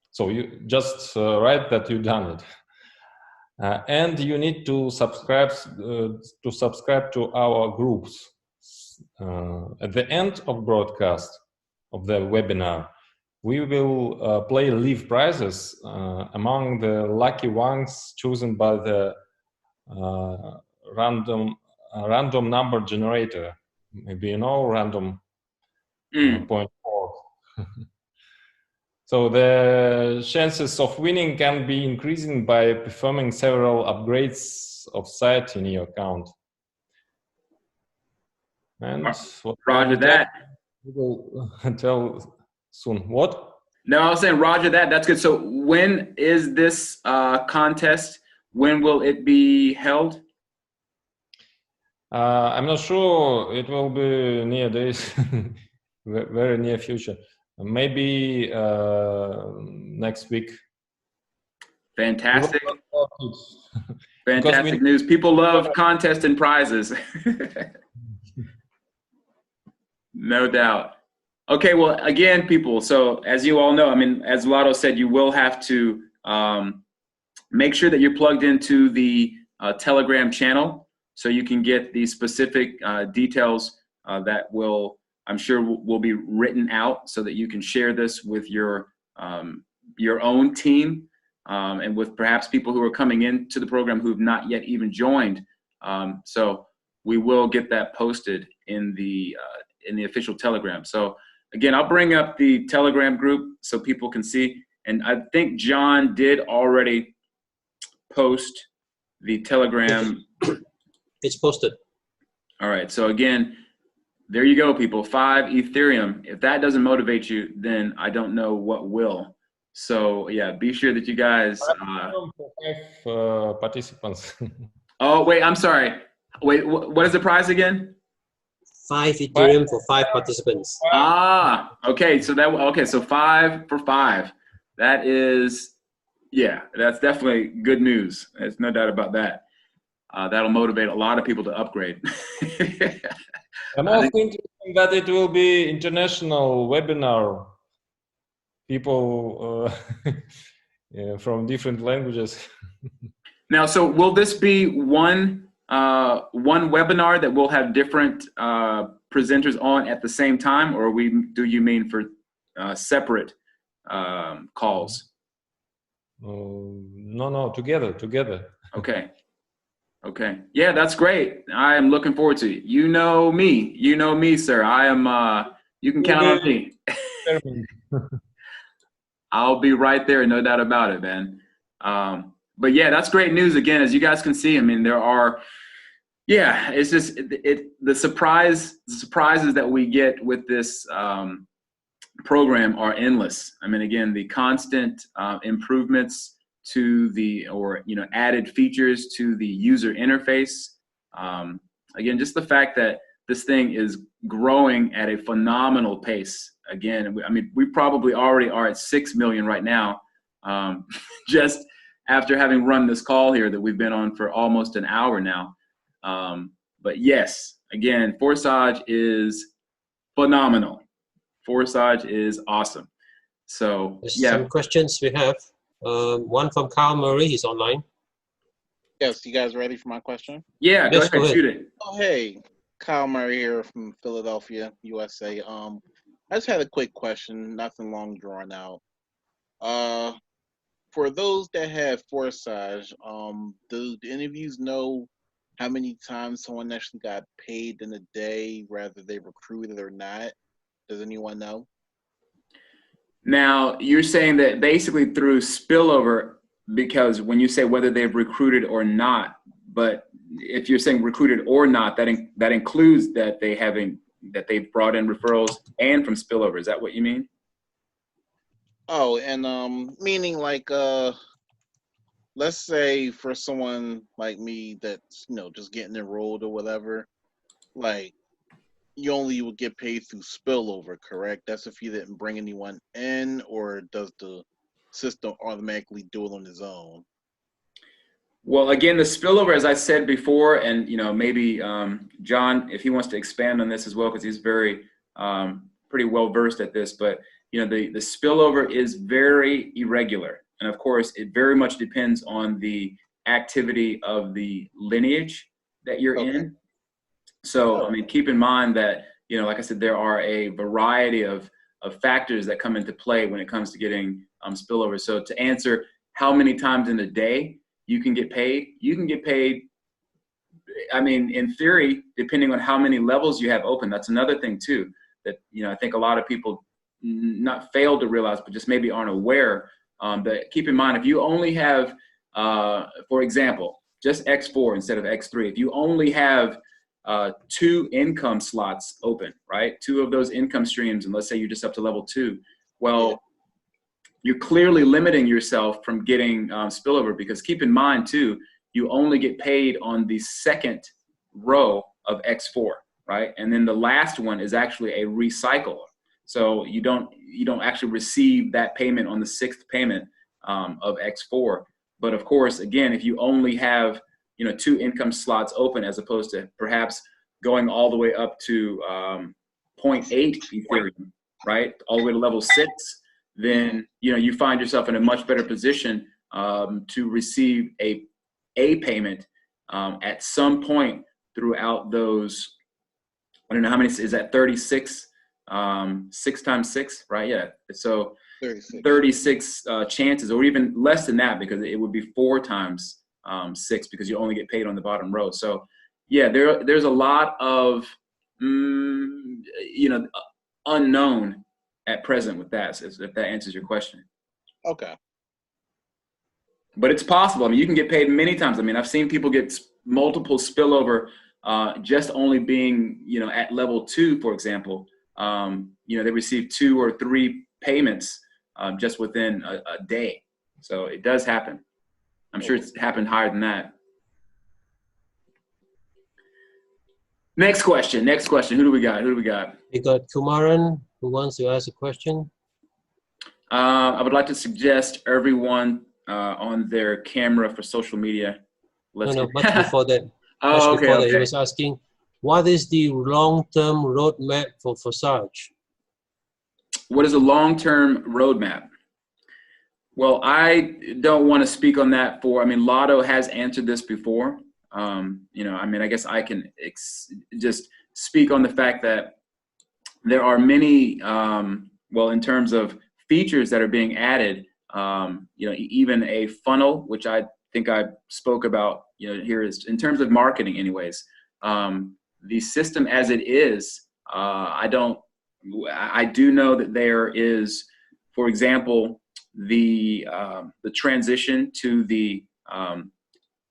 so you just write that you done it. And you need to subscribe to our groups. At the end of broadcast of the webinar, we will play live prizes among the lucky ones chosen by the random number generator. Maybe you know random 0.4. So the chances of winning can be increasing by performing several upgrades of site in your account. And Roger that. We will tell soon. What? No, I was saying Roger that. That's good. So when is this contest? When will it be held? I'm not sure. It will be near days, very near future. Maybe next week. Fantastic. Fantastic news. People love contests and prizes. No doubt. Okay, well, again, people, so as you all know, I mean, as Lotto said, you will have to make sure that you're plugged into the Telegram channel so you can get the specific details that will, I'm sure, will be written out so that you can share this with your own team and with perhaps people who are coming into the program who have not yet even joined. So we will get that posted in the official Telegram. So again, I'll bring up the Telegram group so people can see. And I think John did already post the Telegram. It's posted. All right. So again, there you go, people. 5 Ethereum. If that doesn't motivate you, then I don't know what will. So yeah, be sure that you guys. 5 participants. Oh wait, I'm sorry. Wait, what is the prize again? 5 Ethereum for 5 participants. Ah, okay. So so 5 for 5. That is, yeah, that's definitely good news. There's no doubt about that. That'll motivate a lot of people to upgrade. I'm also thinking that it will be international webinar. People from different languages. Now, so will this be one webinar that will have different presenters on at the same time, or do you mean for separate calls? No, together. Okay. Yeah, that's great. I am looking forward to it. You know me, sir. I am, you can count on me. I'll be right there, no doubt about it, man. But yeah, that's great news. Again, as you guys can see, I mean, there are, yeah, it's just the surprises that we get with this program are endless. I mean, again, the constant improvements to added features to the user interface. Again, just the fact that this thing is growing at a phenomenal pace. Again, I mean, we probably already are at 6 million right now, just after having run this call here that we've been on for almost an hour now. But yes, again, Forsage is phenomenal. Forsage is awesome. So There's yeah. some questions we have. One from Carl Murray, he's online. Yes, you guys ready for my question? Yeah, Yes, go ahead, shoot it. Oh, hey, Kyle Murray here from Philadelphia, USA. I just had a quick question, nothing long drawn out. For those that have Forsage, do any of you know how many times someone actually got paid in a day, whether they recruited or not? Does anyone know? Now, you're saying that basically through Spillover, because when you say whether they've recruited or not, but if you're saying recruited or not, that includes that they've brought in referrals and from spillover. Is that what you mean? Oh, and meaning like let's say for someone like me that's just getting enrolled or whatever, like you only would get paid through spillover, correct? That's if you didn't bring anyone in, or does the system automatically do it on its own? Well, again, the spillover, as I said before, and maybe John, if he wants to expand on this as well, because he's very pretty well versed at this. But the spillover is very irregular, and of course, it very much depends on the activity of the lineage that you're in. So, I mean, keep in mind that like I said, there are a variety of factors that come into play when it comes to getting spillover. So, to answer how many times in a day you can get paid, I mean, in theory, depending on how many levels you have open. That's another thing too, that I think a lot of people not fail to realize, but just maybe aren't aware. That keep in mind, if you only have, for example, just X4 instead of X3, if you only have 2 income slots open, right? 2 of those income streams, and let's say you're just up to level 2, well, you're clearly limiting yourself from getting spillover, because keep in mind too, you only get paid on the second row of X4, right? And then the last one is actually a recycle. So you don't actually receive that payment on the 6th payment of X4. But of course, again, if you only have 2 income slots open, as opposed to perhaps going all the way up to 0.8 Ethereum, right? All the way to level 6, then you find yourself in a much better position to receive a payment at some point throughout those. I don't know how many is that, 36, 6 times 6, right? Yeah, so 36 chances, or even less than that, because it would be 4 times 6, because you only get paid on the bottom row. So yeah, there's a lot of unknown at present with that, if that answers your question. Okay. But it's possible. I mean, you can get paid many times. I mean, I've seen people get multiple spillover just only being, at level 2, for example. They receive 2 or 3 payments just within a day. So it does happen. I'm sure it's happened higher than that. Next question. Who do we got? We got Kumaran, who wants to ask a question. I would like to suggest everyone on their camera for social media. Much before that. Okay. He was asking, what is the long-term roadmap for Forsage? What is a long-term roadmap? Well, I don't want to speak on that Lotto has answered this before. I guess I can just speak on the fact that there are many, in terms of features that are being added, even a funnel, which I think I spoke about, here is in terms of marketing anyways. The system as it is, I do know that there is, for example, the transition to the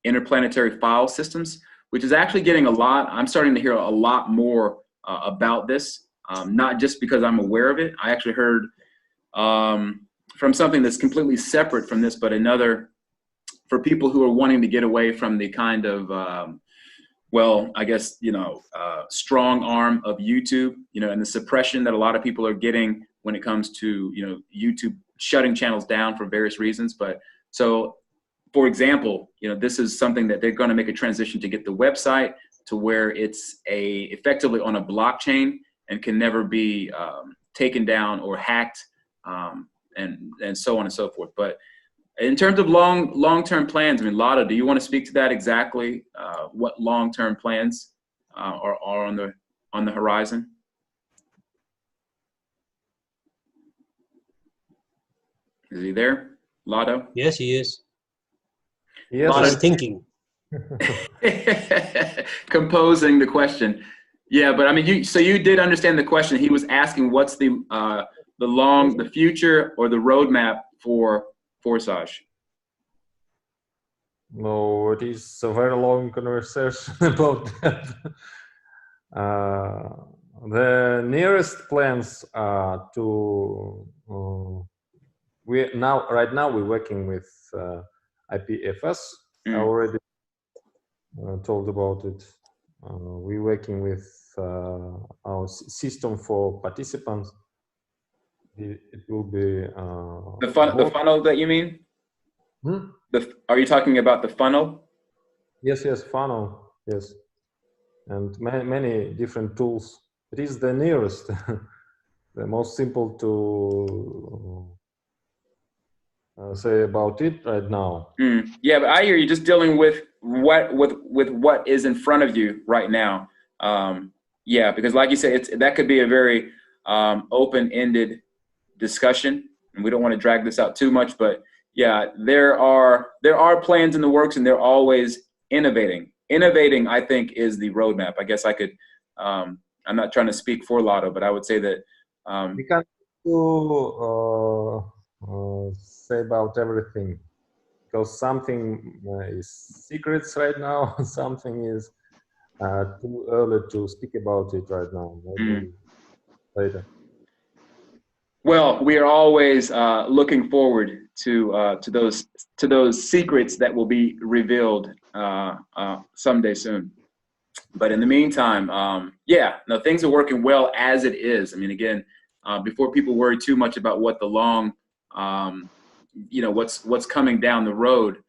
interplanetary file systems, which is actually getting I'm starting to hear a lot more about this, not just because I'm aware of it. I actually heard from something that's completely separate from this, but another, for people who are wanting to get away from the kind of, strong arm of YouTube, and the suppression that a lot of people are getting when it comes to, YouTube shutting channels down for various reasons. But so, for example, this is something that they're going to make a transition to get the website to where it's effectively on a blockchain and can never be taken down or hacked, and so on and so forth. But in terms of long-term plans, Lotto, do you want to speak to that exactly? What long-term plans are on the horizon? Is he there, Lotto? Yes, he is. Yes. He's thinking. Composing the question. Yeah, but you did understand the question. He was asking what's the future or the roadmap for Forsage. No, it is a very long conversation about that. The nearest plans are to right now we're working with IPFS. I already told about it. We're working with our system for participants. It will be the funnel that you mean? Are you talking about the funnel? Yes, funnel. Yes, and many different tools. It is the nearest, the most simple to say about it right now. Yeah, but I hear you just dealing with what is in front of you right now. Yeah, because like you said, that could be a very open-ended discussion, and we don't want to drag this out too much. But yeah, there are plans in the works, and they're always innovating. Innovating, I think, is the roadmap. I guess I could. I'm not trying to speak for Lotto, but I would say that we can't say about everything, because something is secrets right now. Something is too early to speak about it right now. Maybe later. Well, we are always looking forward to those secrets that will be revealed someday soon. But in the meantime, yeah, no, things are working well as it is. I mean, again, before people worry too much about what the long, what's coming down the road,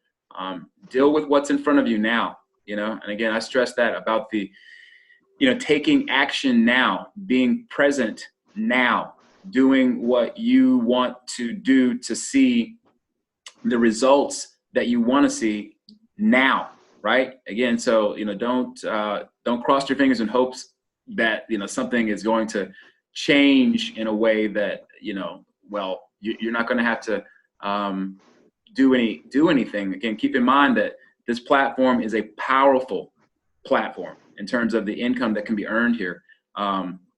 deal with what's in front of you now. And again, I stress that about the, taking action now, being present now, doing what you want to do to see the results that you want to see now, right? Again, so don't cross your fingers in hopes that something is going to change in a way that you're not going to have to do anything. Again, keep in mind that this platform is a powerful platform in terms of the income that can be earned here.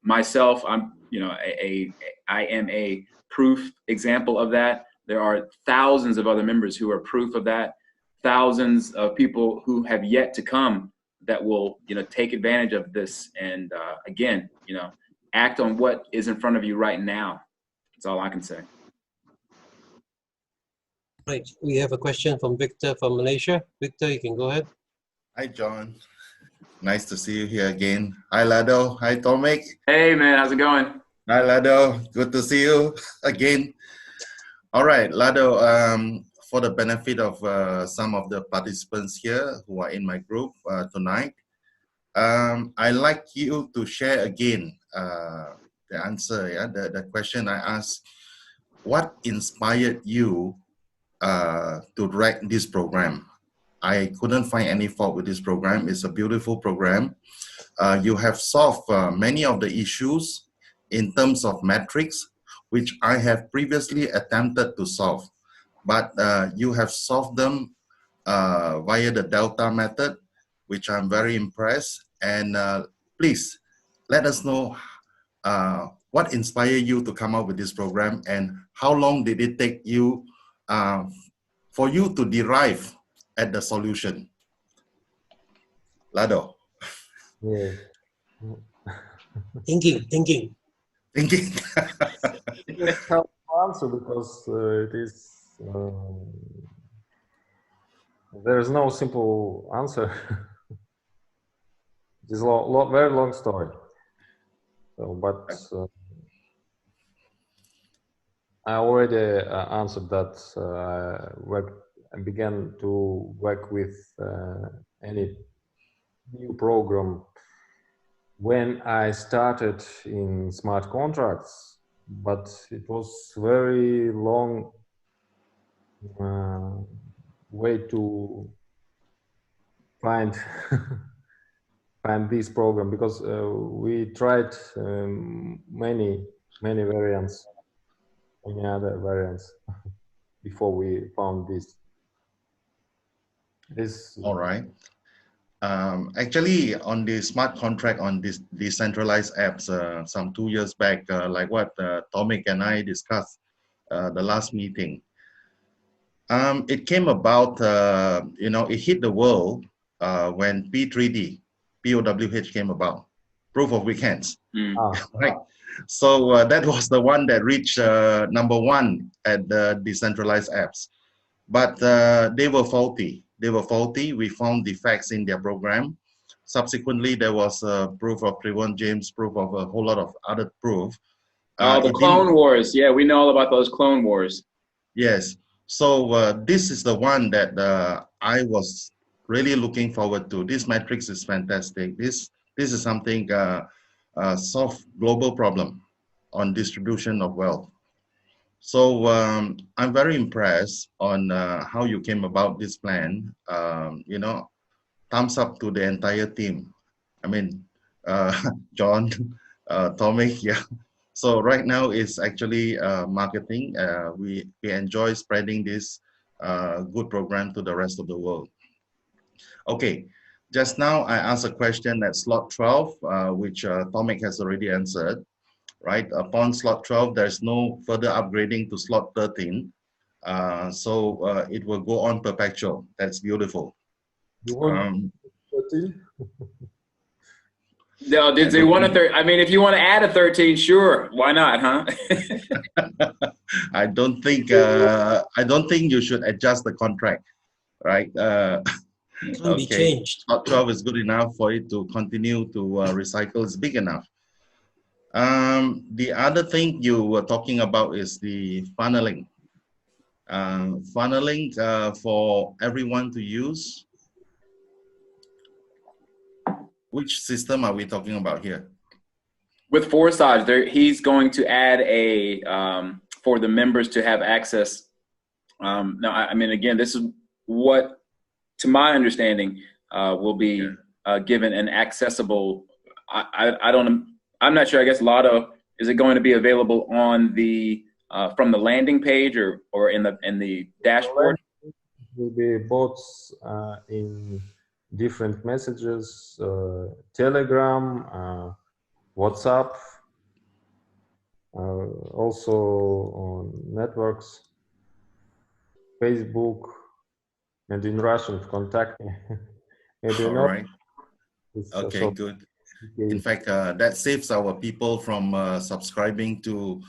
Myself, I am a proof example of that. There are thousands of other members who are proof of that. Thousands of people who have yet to come that will, take advantage of this. And again, act on what is in front of you right now. That's all I can say. Right. We have a question from Victor from Malaysia. Victor, you can go ahead. Hi, John. Nice to see you here again. Hi, Lado. Hi, Tomek. Hey, man. How's it going? Hi, Lado. Good to see you again. All right, Lado. For the benefit of some of the participants here who are in my group tonight, I'd like you to share again the answer. Yeah, the question I asked. What inspired you to write this program? I couldn't find any fault with this program. It's a beautiful program. You have solved many of the issues in terms of metrics, which I have previously attempted to solve. But you have solved them via the Delta method, which I'm very impressed. And please let us know what inspired you to come up with this program, and how long did it take you for you to derive at the solution? Lado. Yeah. Thinking. It's hard to answer because it is there is no simple answer. It is a very long story. So, but I already answered that. I began to work with any new program when I started in smart contracts, but it was very long way to find this program, because we tried many variants, many other variants before we found this. All right. Actually, on the smart contract on this decentralized apps, some 2 years back, like what Tomek and I discussed the last meeting, It came about, it hit the world when P3D, POWH came about, proof of weekends, right? So that was the one that reached #1 at the decentralized apps. But they were faulty. They were faulty. We found defects in their program. Subsequently, there was proof of Trevon James, proof of a whole lot of other proof. Oh, the Clone Wars. Yeah, we know all about those Clone Wars. Yes. So this is the one that I was really looking forward to. This matrix is fantastic. This is something solve global problem on distribution of wealth. So I'm very impressed on how you came about this plan. Thumbs up to the entire team. I mean, John, Tomic, yeah. So right now it's actually marketing. We enjoy spreading this good program to the rest of the world. Okay, just now I asked a question at slot 12, which Tomic has already answered. Right, upon slot 12, there's no further upgrading to slot 13. So it will go on perpetual. That's beautiful. You want 13? No, did they want a third? I mean, if you want to add a 13, sure. Why not, huh? I don't think you should adjust the contract, right? It can be changed. Slot 12 is good enough for it to continue to recycle. It's big enough. The other thing you were talking about is the funneling. Funneling for everyone to use. Which system are we talking about here? With Forsage, he's going to add a for the members to have access. Now, I mean, again, this is what, to my understanding, will be given an accessible. I'm not sure. I guess Lotto, is it going to be available on the from the landing page or in the dashboard? It will be both in different messages, Telegram, WhatsApp, also on networks, Facebook, and in Russian, contact me. Maybe All not. right. Okay, good. In fact, that saves our people from subscribing to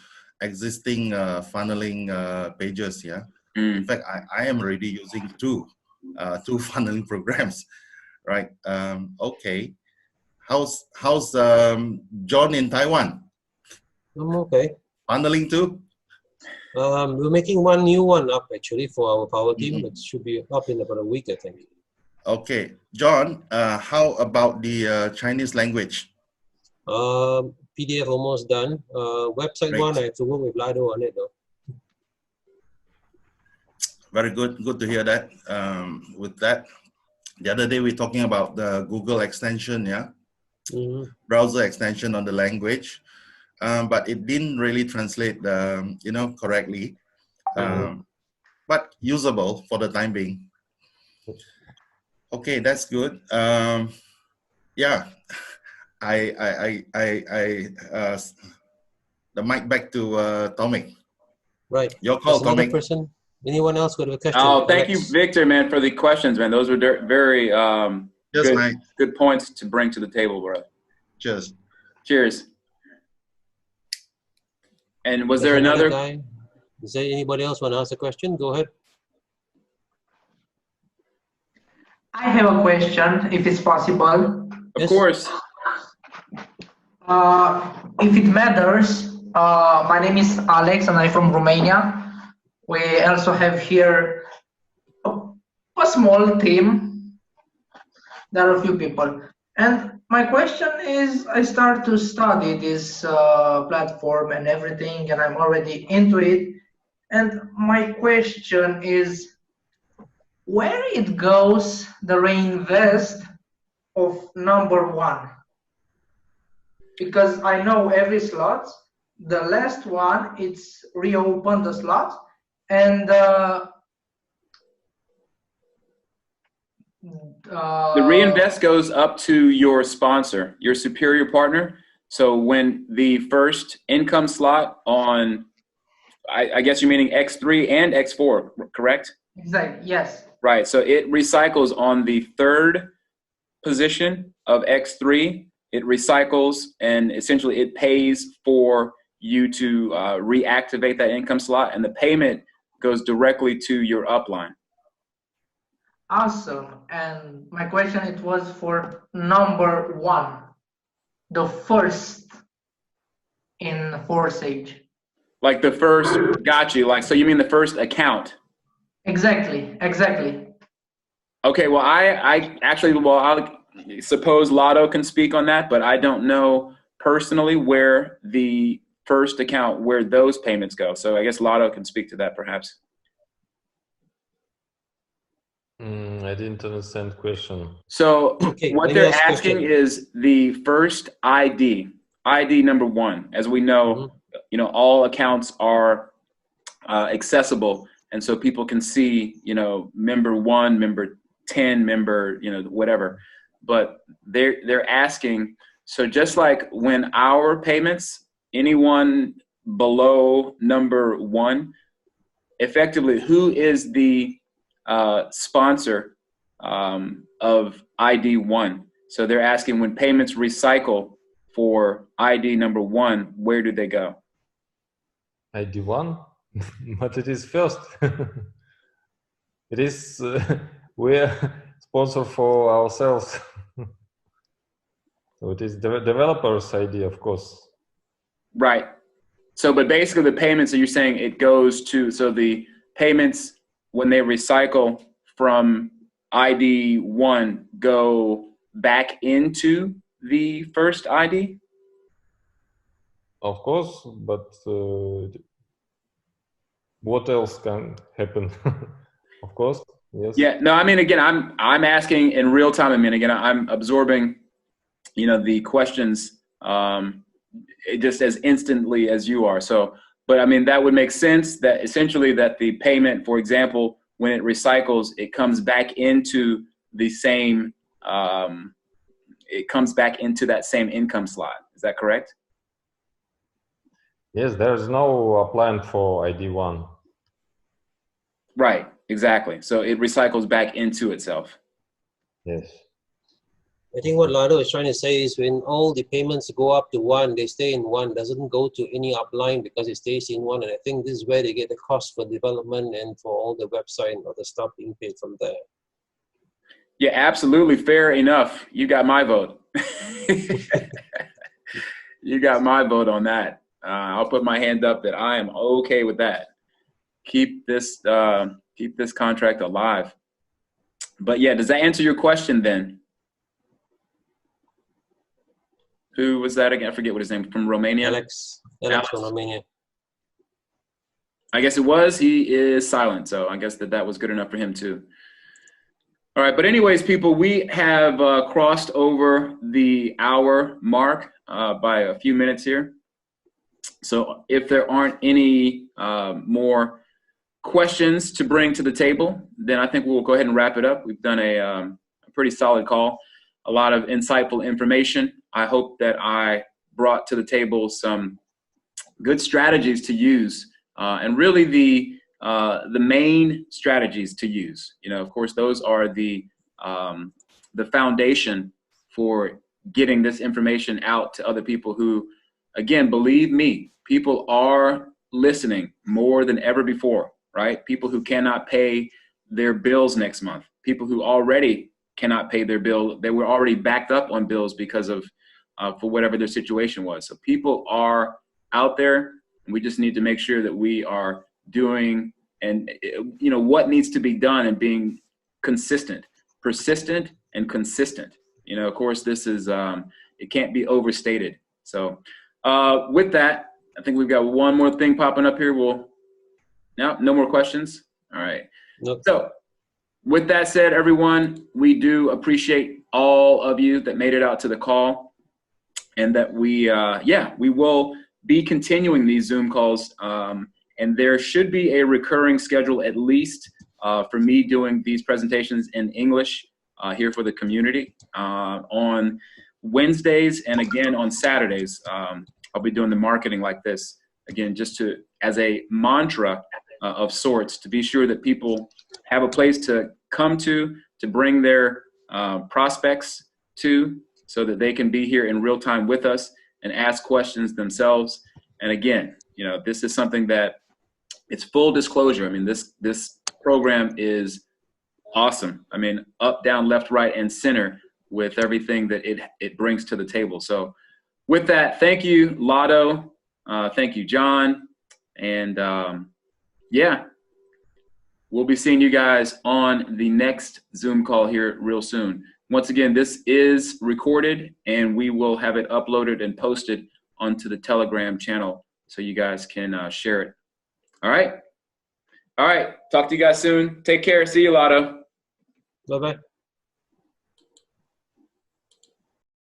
existing funneling pages. Yeah. In fact, I am already using two funneling programs. Right. Okay. How's John in Taiwan? I'm okay. Funneling too? We're making one new one up actually for our power team, but should be up in about a week, I think. Okay, John. How about the Chinese language? PDF almost done. Website Great. one, I have to work with Lado on it though. Very good. Good to hear that. With that, the other day we're talking about the Google extension, yeah, browser extension on the language, but it didn't really translate, correctly, but usable for the time being. Okay, that's good. Yeah, the mic back to Tomic. Right. Your call, Another Tomic. person. Anyone else got a question? Oh, thank you, Victor, man, for the questions, man. Those were very good points to bring to the table, bro. Cheers. Cheers. And was there another guy? Is there anybody else want to ask a question? Go ahead. I have a question, if it's possible. Of course. If it matters, my name is Alex and I'm from Romania. We also have here a small team. There are a few people. And my question is, I start to study this platform and everything, and I'm already into it. And my question is, where it goes the reinvest of #1? Because I know every slot, the last one, it's reopen the slot, and the reinvest goes up to your sponsor, your superior partner. So when the first income slot on, I guess you're meaning X3 and X4, correct? Exactly. Yes. Right. So it recycles on the third position of X3. It recycles and essentially it pays for you to reactivate that income slot, and the payment goes directly to your upline. Awesome. And my question, it was for number one, the first in Forsage. Like the first, got you. Like, so you mean the first account? Exactly. Exactly. Okay. Well, I actually, well, I suppose Lotto can speak on that, but I don't know personally where the first account, where those payments go. So I guess Lotto can speak to that perhaps. I didn't understand the question. So Okay, what let me they're ask a asking question. is the first ID number one. As we know, you know, all accounts are accessible, and so people can see, you know, member 1, member 10, member, you know, whatever. But they're asking, so just like when our payments, anyone below number 1, effectively, who is the sponsor of ID 1? So they're asking, when payments recycle for ID number 1, where do they go? ID 1, but it is first. It is, we're sponsor for ourselves. So it is the developer's ID, of course. Right. So, but basically the payments that you're saying, it goes to, so the payments when they recycle from ID 1 go back into the first ID? Of course, but what else can happen? Of course, yes. Yeah, no, I mean, again, I'm asking in real time. I mean, again, I'm absorbing, you know, the questions just as instantly as you are. So, but I mean, that would make sense that essentially that the payment, for example, when it recycles, it comes back into the same, it comes back into that same income slot. Is that correct? Yes, there's no plan for ID 1. Right, exactly. So it recycles back into itself. Yes. I think what Lado is trying to say is when all the payments go up to 1, they stay in 1, doesn't go to any upline because it stays in 1. And I think this is where they get the cost for development and for all the website and other stuff being paid from there. Yeah, absolutely. Fair enough. You got my vote. You got my vote on that. I'll put my hand up that I am okay with that. Keep this contract alive. But yeah, does that answer your question then? Who was that again? I forget what his name is. From Romania? Alex from Romania. I guess it was. He is silent, so I guess that was good enough for him too. All right, but anyways, people, we have crossed over the hour mark by a few minutes here. So if there aren't any more questions to bring to the table, then I think we'll go ahead and wrap it up. We've done a pretty solid call, a lot of insightful information. I hope that I brought to the table some good strategies to use, and really the main strategies to use. You know, of course, those are the foundation for getting this information out to other people who, again, believe me, people are listening more than ever before, right? People who cannot pay their bills next month, people who already cannot pay their bill. They were already backed up on bills because of, for whatever their situation was. So people are out there, and we just need to make sure that we are doing, and you know, what needs to be done and being consistent, persistent and consistent. You know, of course, this is, it can't be overstated. So with that, I think we've got one more thing popping up here. No more questions. All right. Nope. So with that said, everyone, we do appreciate all of you that made it out to the call, and that we will be continuing these Zoom calls. And there should be a recurring schedule, at least for me doing these presentations in English here for the community on Wednesdays, and again on Saturdays. I'll be doing the marketing like this, again, just to, as a mantra, of sorts to be sure that people have a place to come to bring their prospects to, so that they can be here in real time with us and ask questions themselves. And again, you know, this is something that it's full disclosure. I mean, this program is awesome. I mean, up, down, left, right, and center with everything that it brings to the table. So with that, thank you, Lotto. Thank you, John. And yeah, we'll be seeing you guys on the next Zoom call here real soon. Once again, this is recorded and we will have it uploaded and posted onto the Telegram channel so you guys can share it. All right. All right. Talk to you guys soon. Take care. See you, Lotto. Bye-bye.